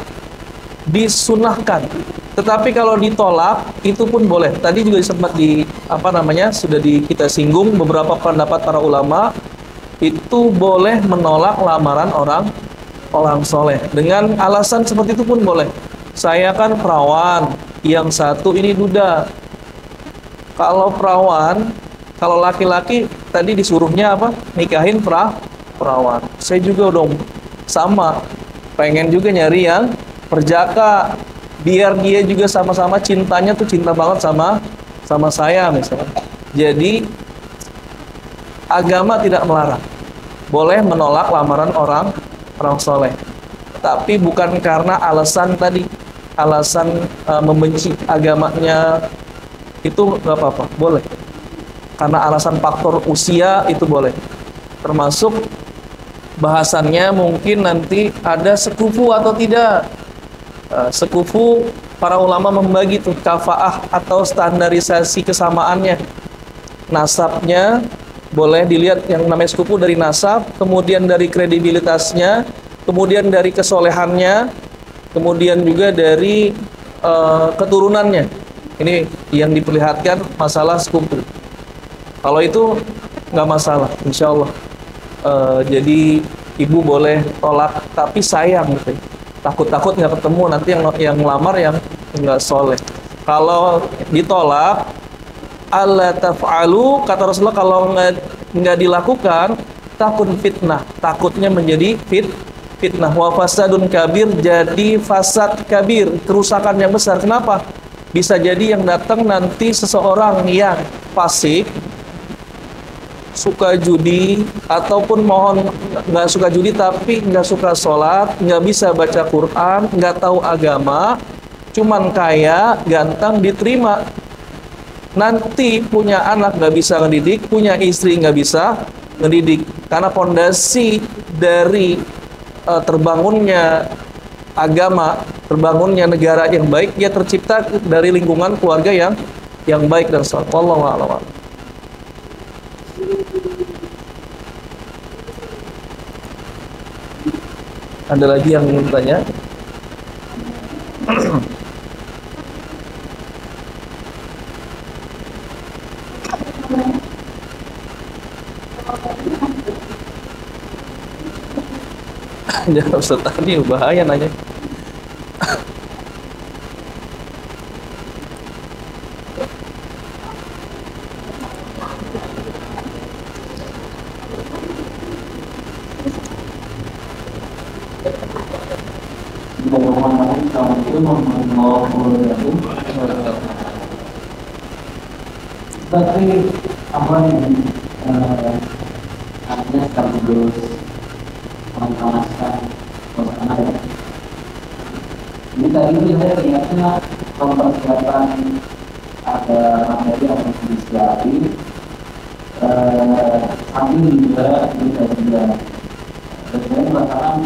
disunahkan. Tetapi kalau ditolak itu pun boleh. Tadi juga sempat sudah kita singgung beberapa pendapat para ulama itu boleh menolak lamaran orang soleh dengan alasan seperti itu pun boleh. Saya kan perawan, yang satu ini duda. Kalau perawan, kalau laki-laki tadi disuruhnya apa? Nikahin perawan. Saya juga dong sama, pengen juga nyari yang perjaka, biar dia juga sama-sama cintanya tuh cinta banget sama saya misalnya. Jadi agama tidak melarang, boleh menolak lamaran orang soleh, tapi bukan karena alasan membenci agamanya, itu nggak apa-apa, boleh. Karena alasan faktor usia itu boleh. Termasuk bahasannya mungkin nanti ada sekufu atau tidak. Sekufu, para ulama membagi tuh kafaah atau standarisasi kesamaannya. Nasabnya boleh dilihat, yang namanya sekufu dari nasab, kemudian dari kredibilitasnya, kemudian dari kesolehannya, kemudian juga dari keturunannya. Ini yang diperlihatkan masalah sekufu. Kalau itu nggak masalah, insya Allah. Jadi ibu boleh tolak, tapi sayang gitu. Takut nggak ketemu nanti yang ngelamar yang nggak soleh. Kalau ditolak, alla taf'alu, kata Rasulullah, kalau nggak dilakukan, takun fitnah, takutnya menjadi fitnah. Wa fasadun kabir, jadi fasad kabir, kerusakan yang besar. Kenapa? Bisa jadi yang datang nanti seseorang yang fasik, suka judi, ataupun nggak suka judi tapi nggak suka sholat, nggak bisa baca Quran, nggak tahu agama, cuman kaya, ganteng, diterima. Nanti punya anak nggak bisa ngedidik, punya istri nggak bisa ngedidik, karena fondasi dari terbangunnya agama, terbangunnya negara yang baik, dia tercipta dari lingkungan keluarga yang baik dan saleh. Wallahu a'lam. Ada lagi yang ingin bertanya? Jangan Ustaz, tadi bahaya nanya. Tapi apa yang artinya sekaligus memanaskan suasana ya. Jadi tadi itu saya lihatnya persiapan ada materi yang disiapkan, sambil juga kita juga. Dan saya merasakan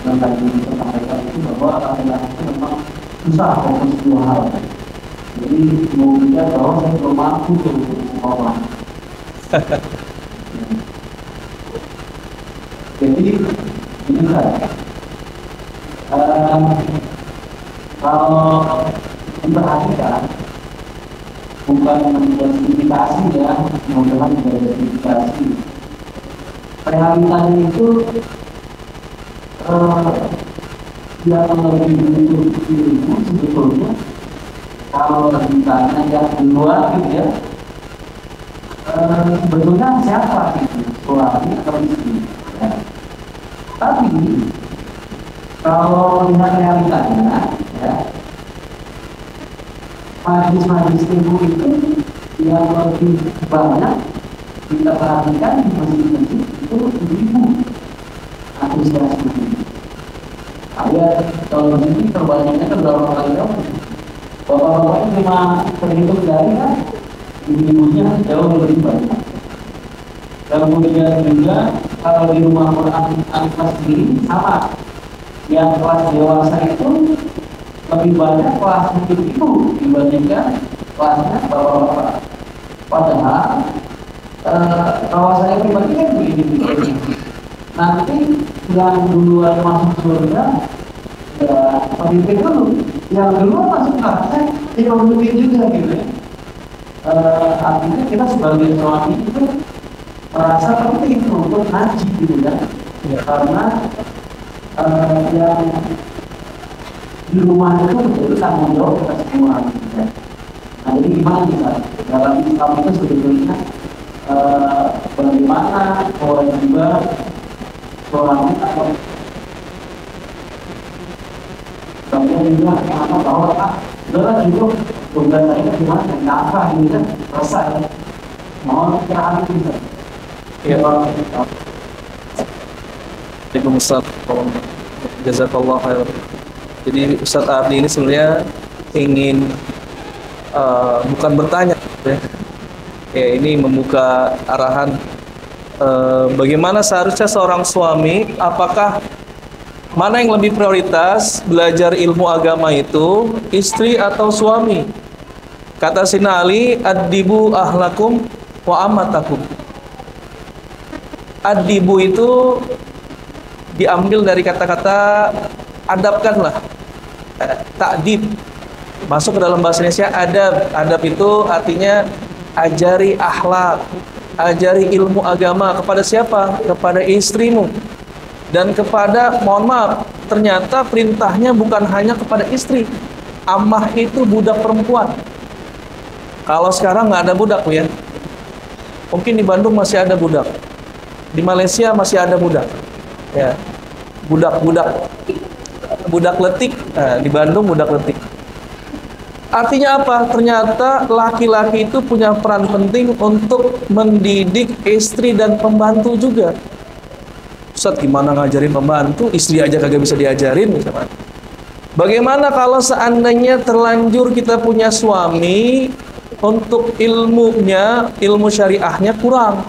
yang tadi disampaikan itu bahwa laki-laki itu memang susah fokus dua hal. Jadi mungkin bahwa saya belum mampu untuk sekolah. Jadi ini saya kalau diperhatikan bukan menjustifikasi ya, mudah-mudahan tidak justifikasi, Realitanya itu yang lebih butuh ilmu sebetulnya kalau ditanya yang di luar gitu ya, sebetulnya siapa itu, suami atau istri ya. Tapi kalau lihat realitanya ya, majlis-majlis ilmu itu yang lebih banyak kita perhatikan di masjid-masjid itu ibu-ibu antusiasme. Ayat kalau di sini terbanyaknya kan berapa kali dong? Bapak-bapak cuma terhitung dari kan, ibu-ibunya jauh lebih banyak. Kemudian juga kalau di rumah Quran kelas sendiri sama, yang kelas dewasa itu lebih banyak kelas ibu dibandingkan kelasnya bapak-bapak. Padahal kalau saya pribadi kan begini, nanti yang duluan masuk surga ya pemimpin dulu, yang duluan masuk neraka ya pemimpin juga gitu ya. Artinya kita sebagai suami itu merasa penting untuk ngaji gitu kan ya, karena yang di rumah itu betul tanggung jawab kita semua gitu ya. Nah jadi gimana kita dalam Islam itu sebetulnya bagaimana kewajiban suami atau kemudian juga apa bahwa adalah juga tugas saya gimana apa ini kan selesai mohon kira bisa ya Waalaikumsalam. Jazakallah khair. Jadi Ustadz Ardi ini sebenarnya ingin bukan bertanya ya, ini membuka arahan bagaimana seharusnya seorang suami, apakah mana yang lebih prioritas belajar ilmu agama itu, istri atau suami? Kata Sina Ali, ad-dibu ahlakum wa amatakum. Ad-dibu itu diambil dari kata-kata adabkanlah, ta'dib. Masuk ke dalam bahasa Indonesia adab. Adab itu artinya ajari akhlak, ajari ilmu agama kepada siapa? Kepada istrimu. Dan kepada, mohon maaf, ternyata perintahnya bukan hanya kepada istri. Ammah itu budak perempuan. Kalau sekarang nggak ada budak ya. Mungkin di Bandung masih ada budak. Di Malaysia masih ada budak. Ya. Budak letik. Nah, di Bandung budak letik. Artinya apa? Ternyata laki-laki itu punya peran penting untuk mendidik istri dan pembantu juga. Ustadz, gimana ngajarin pembantu? Istri aja kagak bisa diajarin misalnya. Bagaimana kalau seandainya terlanjur kita punya suami, untuk ilmunya, ilmu syariahnya kurang?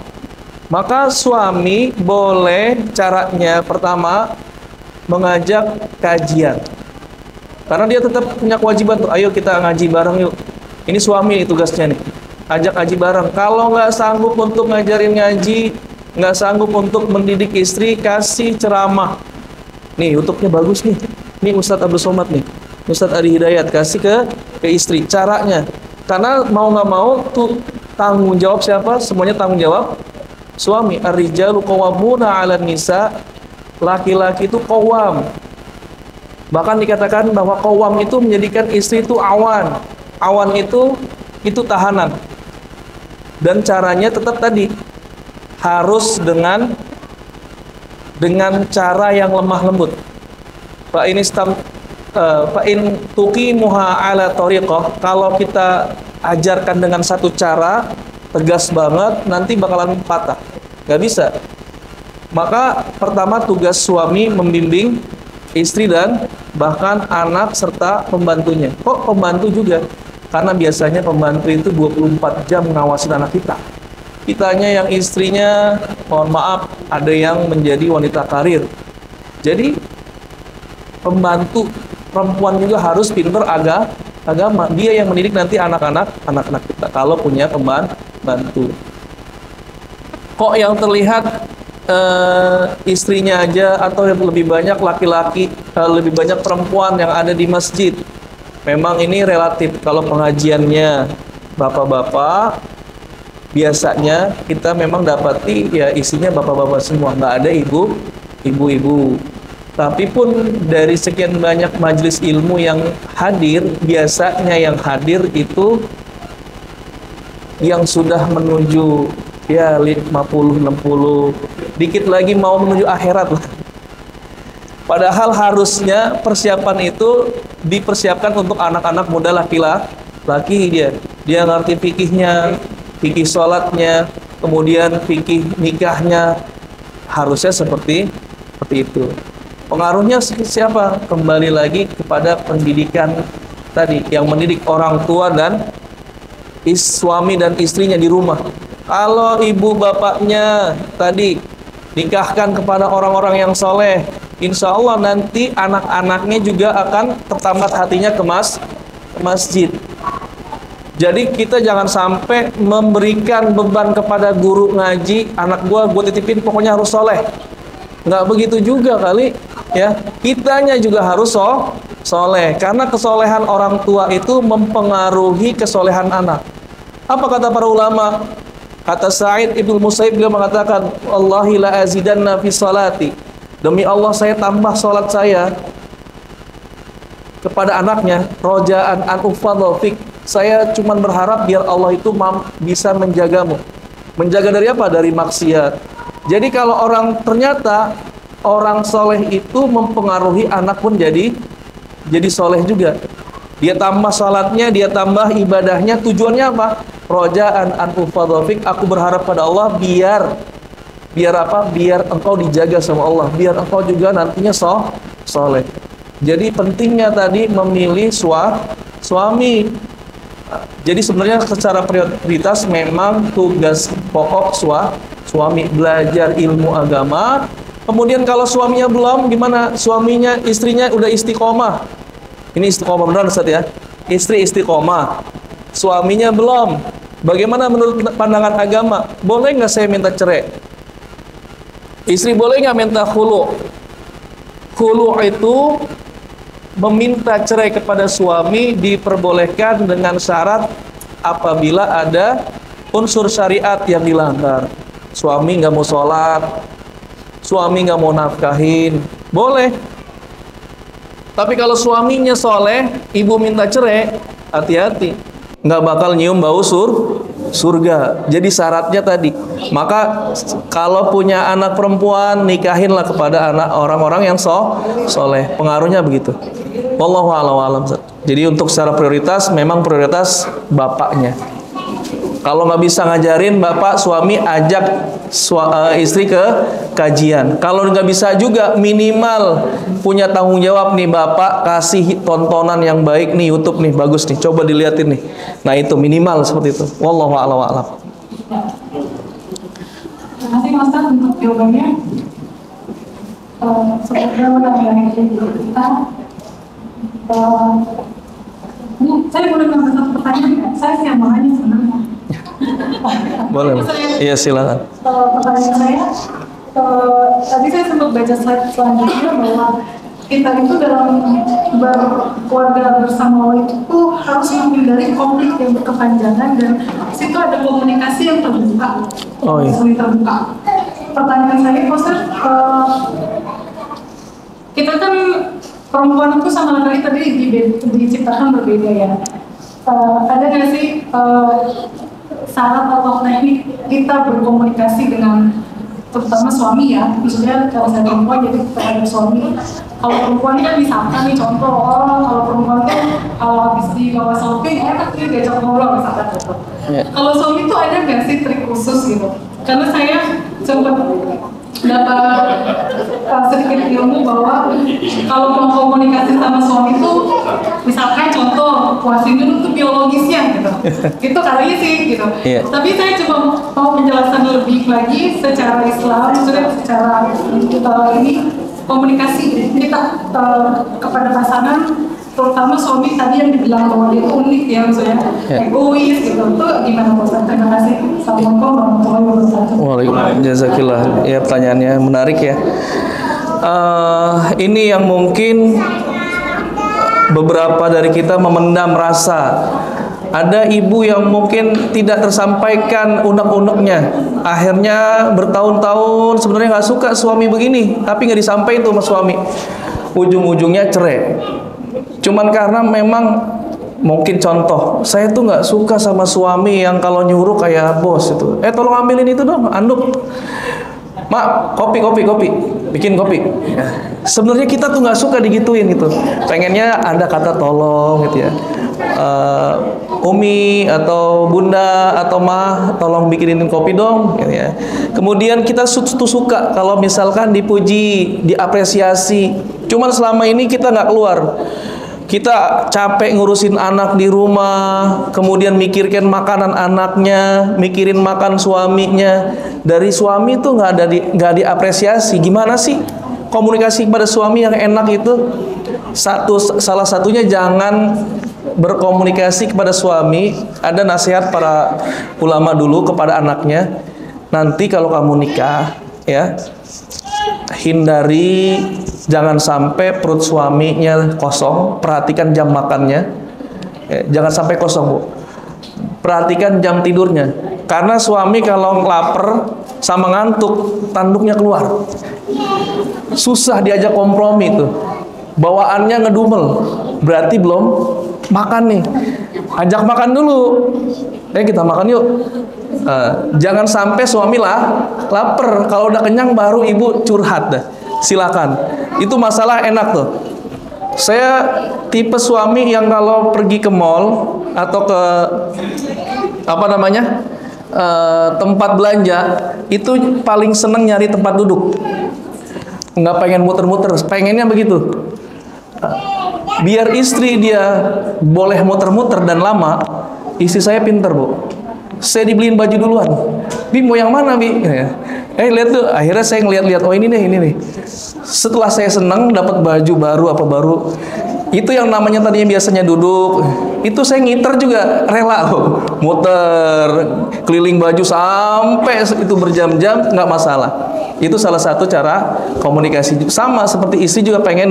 Maka suami boleh caranya pertama mengajak kajian. Karena dia tetap punya kewajiban tuh, ayo kita ngaji bareng yuk. Ini suami nih tugasnya nih, ajak ngaji bareng. Kalau nggak sanggup untuk ngajarin ngaji, nggak sanggup untuk mendidik istri, kasih ceramah. Nih YouTube-nya bagus nih. Nih Ustadz Abdul Somad nih, Ustadz Adi Hidayat, kasih ke istri caranya. Karena mau nggak mau tuh tanggung jawab siapa? Semuanya tanggung jawab suami. Ar-rijalu qawwamuna 'alan nisa. Laki-laki itu qawwam. Bahkan dikatakan bahwa qawwam itu menjadikan istri itu awan. Awan itu tahanan. Dan caranya tetap tadi harus dengan cara yang lemah lembut. Fa in tuqimuha ala tariqah, kalau kita ajarkan dengan satu cara tegas banget, nanti bakalan patah. Gak bisa. Maka pertama tugas suami membimbing istri dan bahkan anak serta pembantunya. Kok pembantu juga? Karena biasanya pembantu itu 24 jam ngawasin anak kita. Kitanya yang istrinya, mohon maaf, ada yang menjadi wanita karir. Jadi pembantu perempuan juga harus pinter agama. Dia yang mendidik nanti anak-anak kita kalau punya pembantu. Kok yang terlihat istrinya aja atau yang lebih banyak laki-laki, lebih banyak perempuan yang ada di masjid? Memang ini relatif. Kalau pengajiannya bapak-bapak, biasanya kita memang dapati ya isinya bapak-bapak semua, nggak ada ibu-ibu. Tapi pun dari sekian banyak majelis ilmu yang hadir, biasanya yang hadir itu yang sudah menuju ya 50-60, dikit lagi mau menuju akhirat lah. Padahal harusnya persiapan itu dipersiapkan untuk anak-anak muda laki-laki dia ngerti fikihnya, fikih sholatnya, kemudian fikih nikahnya, harusnya seperti itu. Pengaruhnya siapa? Kembali lagi kepada pendidikan tadi, yang mendidik orang tua dan suami dan istrinya di rumah. Kalau ibu bapaknya tadi nikahkan kepada orang-orang yang soleh, insya Allah nanti anak-anaknya juga akan tertambat hatinya ke masjid. Jadi kita jangan sampai memberikan beban kepada guru ngaji, anak gua titipin pokoknya harus soleh. Nggak begitu juga kali ya, kitanya juga harus soleh, karena kesolehan orang tua itu mempengaruhi kesolehan anak. Apa kata para ulama? Kata Sa'id ibnu Musayyib, beliau mengatakan, Wallahi la azidanna fi salati, demi Allah saya tambah salat saya kepada anaknya, rojaan an ufadhal fik, saya cuma berharap biar Allah itu bisa menjagamu. Menjaga dari apa? Dari maksiat. Jadi kalau ternyata orang soleh itu mempengaruhi anak pun jadi soleh juga. Dia tambah salatnya, dia tambah ibadahnya, tujuannya apa? Rojaan an ufadhofik, aku berharap pada Allah biar apa? Biar engkau dijaga sama Allah, biar engkau juga nantinya soleh. Jadi pentingnya tadi memilih suami. Jadi sebenarnya secara prioritas memang tugas pokok suami belajar ilmu agama. Kemudian kalau suaminya belum, gimana? Istrinya udah istiqomah. Ini istiqomah beneran Ustaz ya. Istri istiqomah, suaminya belum. Bagaimana menurut pandangan agama? Boleh nggak saya minta cerai? Istri boleh nggak minta khulu? Khulu itu meminta cerai kepada suami diperbolehkan dengan syarat apabila ada unsur syariat yang dilanggar. Suami nggak mau sholat, suami nggak mau nafkahin, boleh. Tapi kalau suaminya soleh, ibu minta cerai, hati-hati, nggak bakal nyium bau surga. Jadi syaratnya tadi. Maka kalau punya anak perempuan, nikahinlah kepada anak orang-orang yang soleh. Pengaruhnya begitu. Wallahu a'lam. Jadi untuk secara prioritas, memang prioritas bapaknya. Kalau nggak bisa ngajarin, bapak suami ajak istri ke kajian. Kalau nggak bisa juga minimal punya tanggung jawab nih, bapak kasih tontonan yang baik nih, YouTube nih bagus nih, coba dilihatin nih. Nah itu minimal seperti itu. Wallahu a'lam. Terima kasih Mas Ustaz untuk jawabannya. Semoga menambah kita. Saya boleh menambah satu pertanyaan? Saya siap makanya sebenarnya. Boleh. Iya silakan. Pertanyaan saya, tadi saya sempat baca slide selanjutnya bahwa kita itu dalam berkeluarga bersama itu harus menghindari konflik yang berkepanjangan dan situ ada komunikasi yang terbuka. Oh iya. Terbuka. Pertanyaan saya, Ustaz, kita kan perempuan itu sama laki-laki tadi diciptakan berbeda ya. Ada nggak sih syarat atau teknik kita berkomunikasi dengan terutama suami ya, maksudnya kalau saya perempuan jadi terhadap suami. Kalau perempuan kan misalkan nih contoh, kalau perempuan kan kalau habis dibawa shopping enak sih diajak ngobrol misalkan gitu. Kalau suami tuh ada nggak sih trik khusus gitu? Karena saya sempat dapat sedikit ilmu bahwa kalau mau komunikasi sama suami itu misalkan contoh puasin dulu tuh biologisnya gitu. Itu katanya sih gitu. Tapi saya coba mau penjelasan lebih lagi secara Islam, maksudnya secara ini komunikasi kita kepada pasangan, terutama suami tadi yang dibilang bahwa dia unik ya, maksudnya egois gitu. Itu gimana Ustaz? Terima kasih. Assalamualaikum warahmatullahi wabarakatuh. Waalaikumsalam. Jazakillah. Ya pertanyaannya menarik ya. Ini yang mungkin beberapa dari kita memendam rasa Ada ibu yang mungkin tidak tersampaikan unek-uneknya, akhirnya bertahun-tahun sebenarnya nggak suka suami begini, tapi nggak disampaikan tuh sama suami, ujung-ujungnya cerai. Cuman karena memang mungkin contoh, saya tuh nggak suka sama suami yang kalau nyuruh kayak bos itu. Tolong ambilin itu dong, anduk. Mak, kopi, bikin kopi. Ya. Sebenarnya kita tuh nggak suka digituin gitu. Pengennya ada kata tolong gitu ya. Umi atau bunda atau mah, tolong bikinin kopi dong gitu ya. Kemudian kita tuh suka kalau misalkan dipuji, diapresiasi. Cuman selama ini kita nggak keluar. Kita capek ngurusin anak di rumah, kemudian mikirkan makanan anaknya, mikirin makan suaminya. Dari suami tuh nggak diapresiasi. Gimana sih komunikasi kepada suami yang enak itu? Salah satunya jangan berkomunikasi kepada suami. Ada nasihat para ulama dulu kepada anaknya. Nanti kalau kamu nikah, ya, hindari jangan sampai perut suaminya kosong. Perhatikan jam makannya, jangan sampai kosong, Bu. Perhatikan jam tidurnya, karena suami kalau lapar sama ngantuk, tanduknya keluar, susah diajak kompromi tuh, bawaannya ngedumel, berarti belum makan nih. Ajak makan dulu, kita makan yuk. Jangan sampai suami lapar, kalau udah kenyang baru ibu curhat dah. Silakan, itu masalah enak tuh. Saya tipe suami yang kalau pergi ke mall atau ke tempat belanja, itu paling seneng nyari tempat duduk, nggak pengen muter-muter, pengennya begitu. Biar istri dia boleh muter-muter dan lama, istri saya pinter, Bu. Saya dibeliin baju duluan. Bi, mau yang mana, Bi? Lihat tuh, akhirnya saya ngeliat-liat, oh ini nih. Setelah saya senang dapat baju baru, itu yang namanya tadinya biasanya duduk, itu saya ngiter juga, rela loh, muter keliling baju sampai itu berjam-jam, nggak masalah. Itu salah satu cara komunikasi. Sama seperti istri juga pengen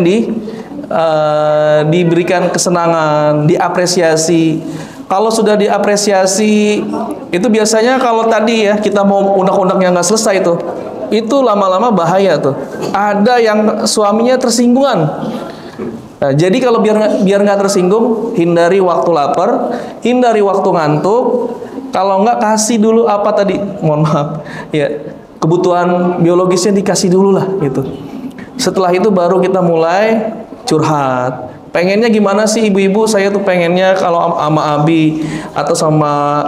diberikan kesenangan, diapresiasi. Kalau sudah diapresiasi, itu biasanya kalau tadi ya kita mau undang-undang yang nggak selesai itu lama-lama bahaya tuh. Ada yang suaminya tersinggungan. Nah, jadi kalau biar nggak tersinggung, hindari waktu lapar, hindari waktu ngantuk. Kalau nggak, kasih dulu apa tadi, mohon maaf, ya kebutuhan biologisnya dikasih dulu lah gitu. Setelah itu baru kita mulai curhat. Pengennya gimana sih ibu-ibu? Saya tuh pengennya kalau sama Abi atau sama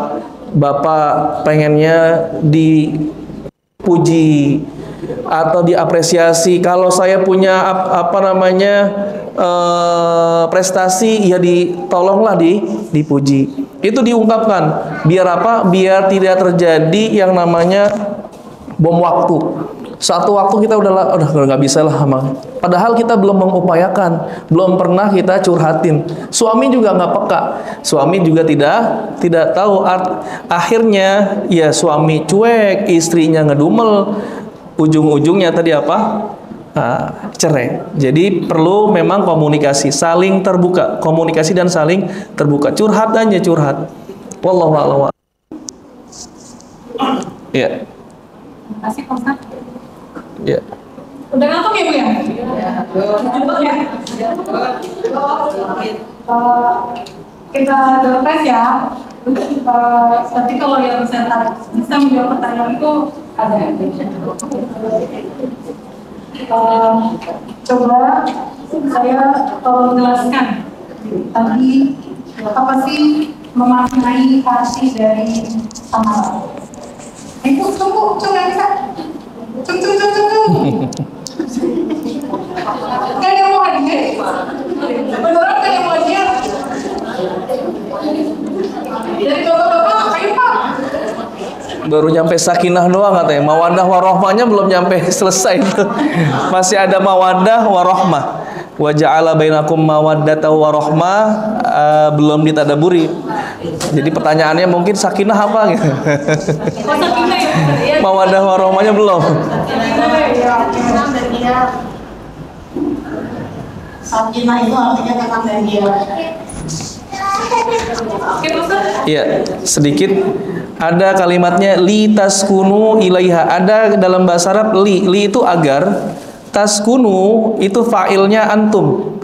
Bapak pengennya dipuji atau diapresiasi. Kalau saya punya prestasi, ya tolonglah dipuji. Itu diungkapkan. Biar apa? Biar tidak terjadi yang namanya bom waktu. Suatu waktu kita udah nggak bisa lah, padahal kita belum mengupayakan, belum pernah kita curhatin. Suami juga nggak peka, suami juga tidak tahu. Akhirnya ya suami cuek, istrinya ngedumel, ujung-ujungnya tadi apa? Cerai. Jadi perlu memang komunikasi, saling terbuka, komunikasi dan saling terbuka. Curhat aja curhat. Wallahu a'lam. Ya. Terima kasih, Pak Ustaz. Ya. Udah ngantuk ya, Bu ya? Ngantuk ya? Kita doakan ya. Tapi kalau yang saya bisa menjawab pertanyaan itu ada. Coba saya tolong jelaskan tadi apa sih memaknai arti dari amalan. Tunggu, nggak bisa. Kan yang mau hadiah? Beneran kan yang mau hadiah? Dari bapak-bapak, ayo Pak. Baru nyampe sakinah doang katanya. Mawaddah warohmahnya belum nyampe selesai. Masih ada mawaddah warohmah. Wa ja'ala bainakum mawaddatan warohmah, belum ditadaburi. Jadi pertanyaannya mungkin sakinah apa gitu. Mawaddah warohmahnya belum. Sakinah itu artinya tenang dan dia. Iya, sedikit. Ada kalimatnya li taskunu ilaiha. Ada dalam bahasa Arab li itu agar, taskunu itu fa'ilnya antum.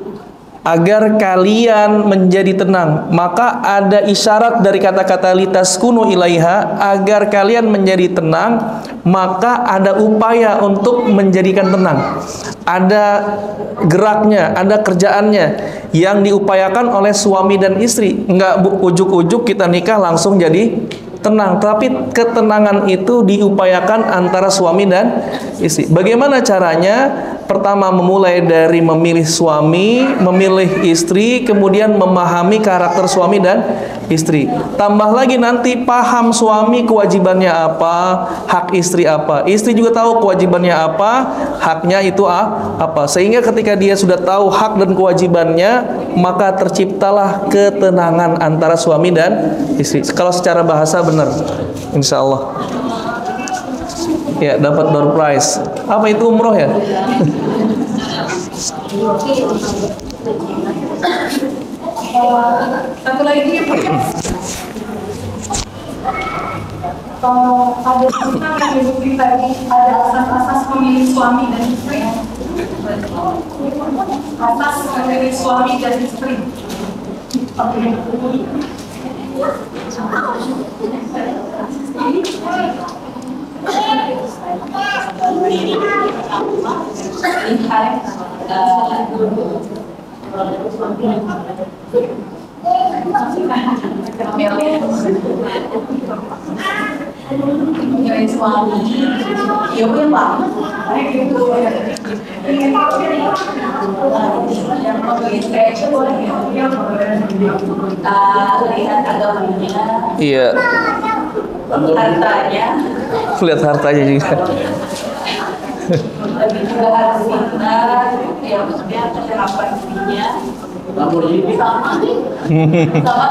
Agar kalian menjadi tenang. Maka ada isyarat dari kata-kata li taskunu ilaiha, agar kalian menjadi tenang, maka ada upaya untuk menjadikan tenang. Ada geraknya, ada kerjaannya yang diupayakan oleh suami dan istri. Enggak ujuk-ujuk kita nikah langsung jadi tenang, tapi ketenangan itu diupayakan antara suami dan istri. Bagaimana caranya? Pertama, memulai dari memilih suami, memilih istri, kemudian memahami karakter suami dan istri. Tambah lagi nanti paham suami kewajibannya apa, hak istri apa. Istri juga tahu kewajibannya apa, haknya itu apa. Sehingga ketika dia sudah tahu hak dan kewajibannya, maka terciptalah ketenangan antara suami dan istri. Kalau secara bahasa benar, insya Allah. Ya, dapat door prize. Apa itu umroh ya? Satu lagi ada tentang yang disebut tadi, ada asas-asas memilih suami dan istri. Asas memilih suami dan istri. Dari suami, ya punya banget. Yang lihat agamanya, Iya. hartanya, Lihat hartanya juga. tapi juga harus pintar, ya maksudnya penerapan dirinya. Sama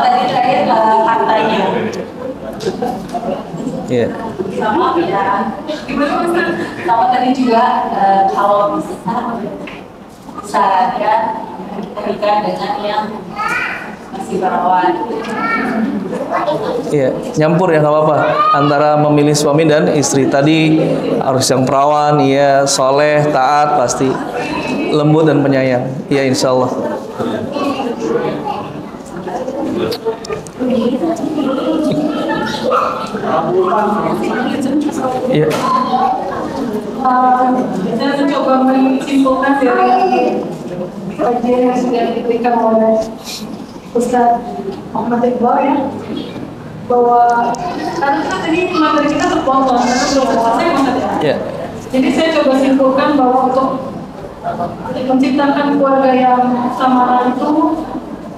tadi terakhir hartanya. Iya. Sama ya, sama tadi juga kalau bisa sarankan menikah dengan yang masih perawan. Iya, nyampur ya, nggak apa-apa. Antara memilih suami dan istri. Tadi harus yang perawan, iya, soleh, taat, pasti lembut dan penyayang. Iya, insya Allah. Iya. Saya mencoba menyimpulkan dari kajian yang sudah diberikan oleh Ustaz Muhammad Iqbal ya, bahwa karena kan tadi materi kita terpotong karena belum selesai materi. Iya. Jadi saya coba simpulkan bahwa untuk menciptakan keluarga yang samaran itu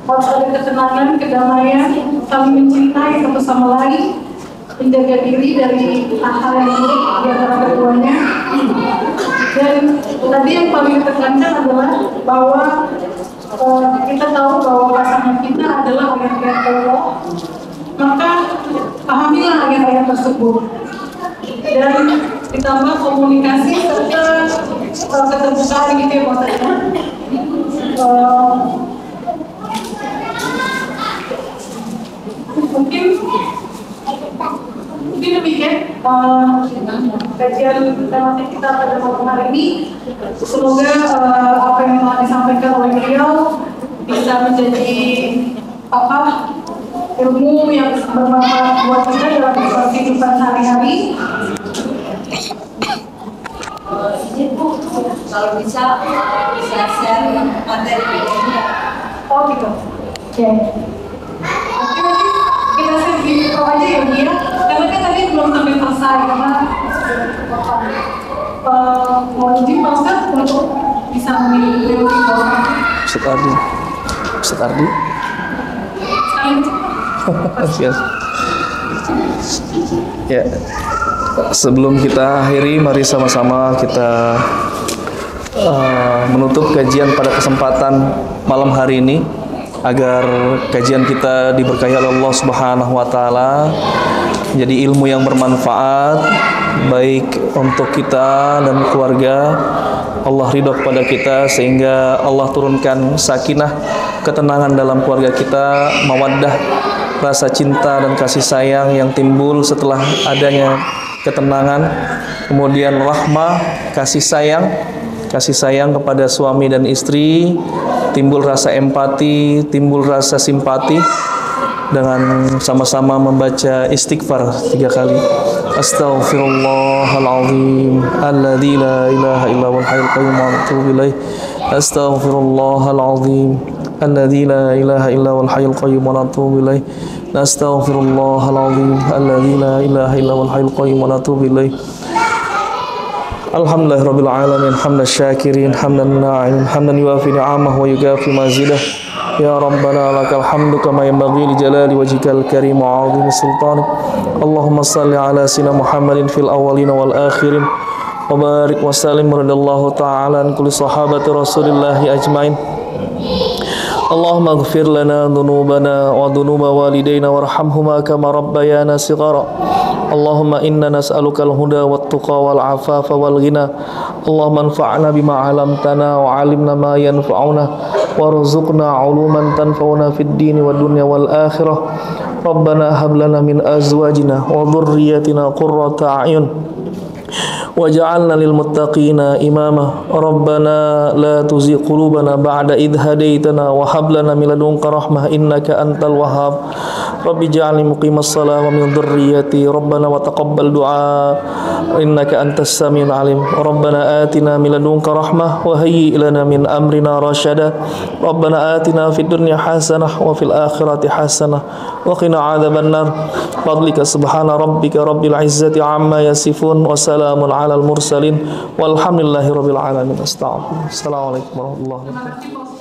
harus ada ketenangan, kedamaian, saling mencintai satu sama lain, menjaga diri dari hal-hal yang buruk di antara keduanya. Dan tadi yang paling tekankan adalah bahwa kita tahu bahwa pasangan kita adalah ayat-ayat Allah, maka pahamilah ayat-ayat tersebut. Dan ditambah komunikasi serta keterbukaan gitu ya maksudnya. Mungkin demikian kajian tematik kita pada malam hari ini. Semoga apa yang telah disampaikan oleh beliau bisa menjadi ilmu yang bermanfaat buat kita dalam kehidupan sehari-hari. Bu, kalau bisa share materi ini. Oh gitu. Oke. Kita share di pro aja ya Bu ya. Karena kan tadi belum sampai selesai karena mau izin Pak Ustaz untuk bisa memilih beliau di bawah. Ustaz Ardi. Ustaz Ardi. Sekalian. Ya. Sebelum kita akhiri, mari sama-sama kita menutup kajian pada kesempatan malam hari ini, agar kajian kita diberkahi oleh Allah Subhanahu wa taala, jadi ilmu yang bermanfaat baik untuk kita dan keluarga Allah ridho kepada kita, sehingga Allah turunkan sakinah, ketenangan dalam keluarga kita, mawaddah, rasa cinta dan kasih sayang yang timbul setelah adanya ketenangan, kemudian rahmah, kasih sayang kepada suami dan istri, timbul rasa empati, timbul rasa simpati dengan sama-sama membaca istighfar 3 kali. Astaghfirullahalazim alladzi la ilaha illa huwal hayyul qayyum wa atubu ilaih. Astaghfirullahalazim alladzi la ilaha illa huwal hayyul qayyum wa atubu ilaih. Astaghfirullahalazim alladzi la ilaha illa huwal hayyul qayyum wa atubu ilaih. Alhamdulillahirabbil alamin, hamdan syakirin, hamdan na'imin, hamdan yuwafi ni'amahu wa yukafi mazidah. Ya Rabbana lakal hamdu kama yanbaghi li jalali wajhikal karim wa 'azimi sultanik. Allahumma salli ala sayyidina Muhammadin fil awwalin wal akhirin wa barik wa sallim radallahu ta'ala an kulli sahabati Rasulillah ajmain. Allahumma ighfir lana dhunubana wa dhunuba walidayna warhamhuma kama rabbayana shighara. Allahumma inna nas'aluka al-huda wat-tuqa wal-'afafa wal-ghina. Allahumma anfa'na bima 'allamtana wa 'allimna ma yanfa'una warzuqna 'uluman tanfa'una fid dini wad dunya wal akhirah. Rabbana hab lana min azwajina wa dhurriyyatina qurrata a'yun waj'alna lil muttaqina imama. Rabbana la tuzigh qulubana ba'da idh hadaytana wa hab lana min ladunka rahmah innaka antal wahhab. Rabbi ja'alni muqimas shalah wa min dhurriyyati. Rabbana wa taqabbal du'a innaka antas samiul alim. Rabbana atina min ladunka rahmah wa hayyi' lana min amrina rasyada. Rabbana atina fid dunya hasanah wa fil akhirati hasanah wa qina adzabannar. Fadlika subhana rabbika rabbil izzati amma yasifun wa salamun alal mursalin walhamdulillahi rabbil alamin. Assalamualaikum warahmatullahi wabarakatuh.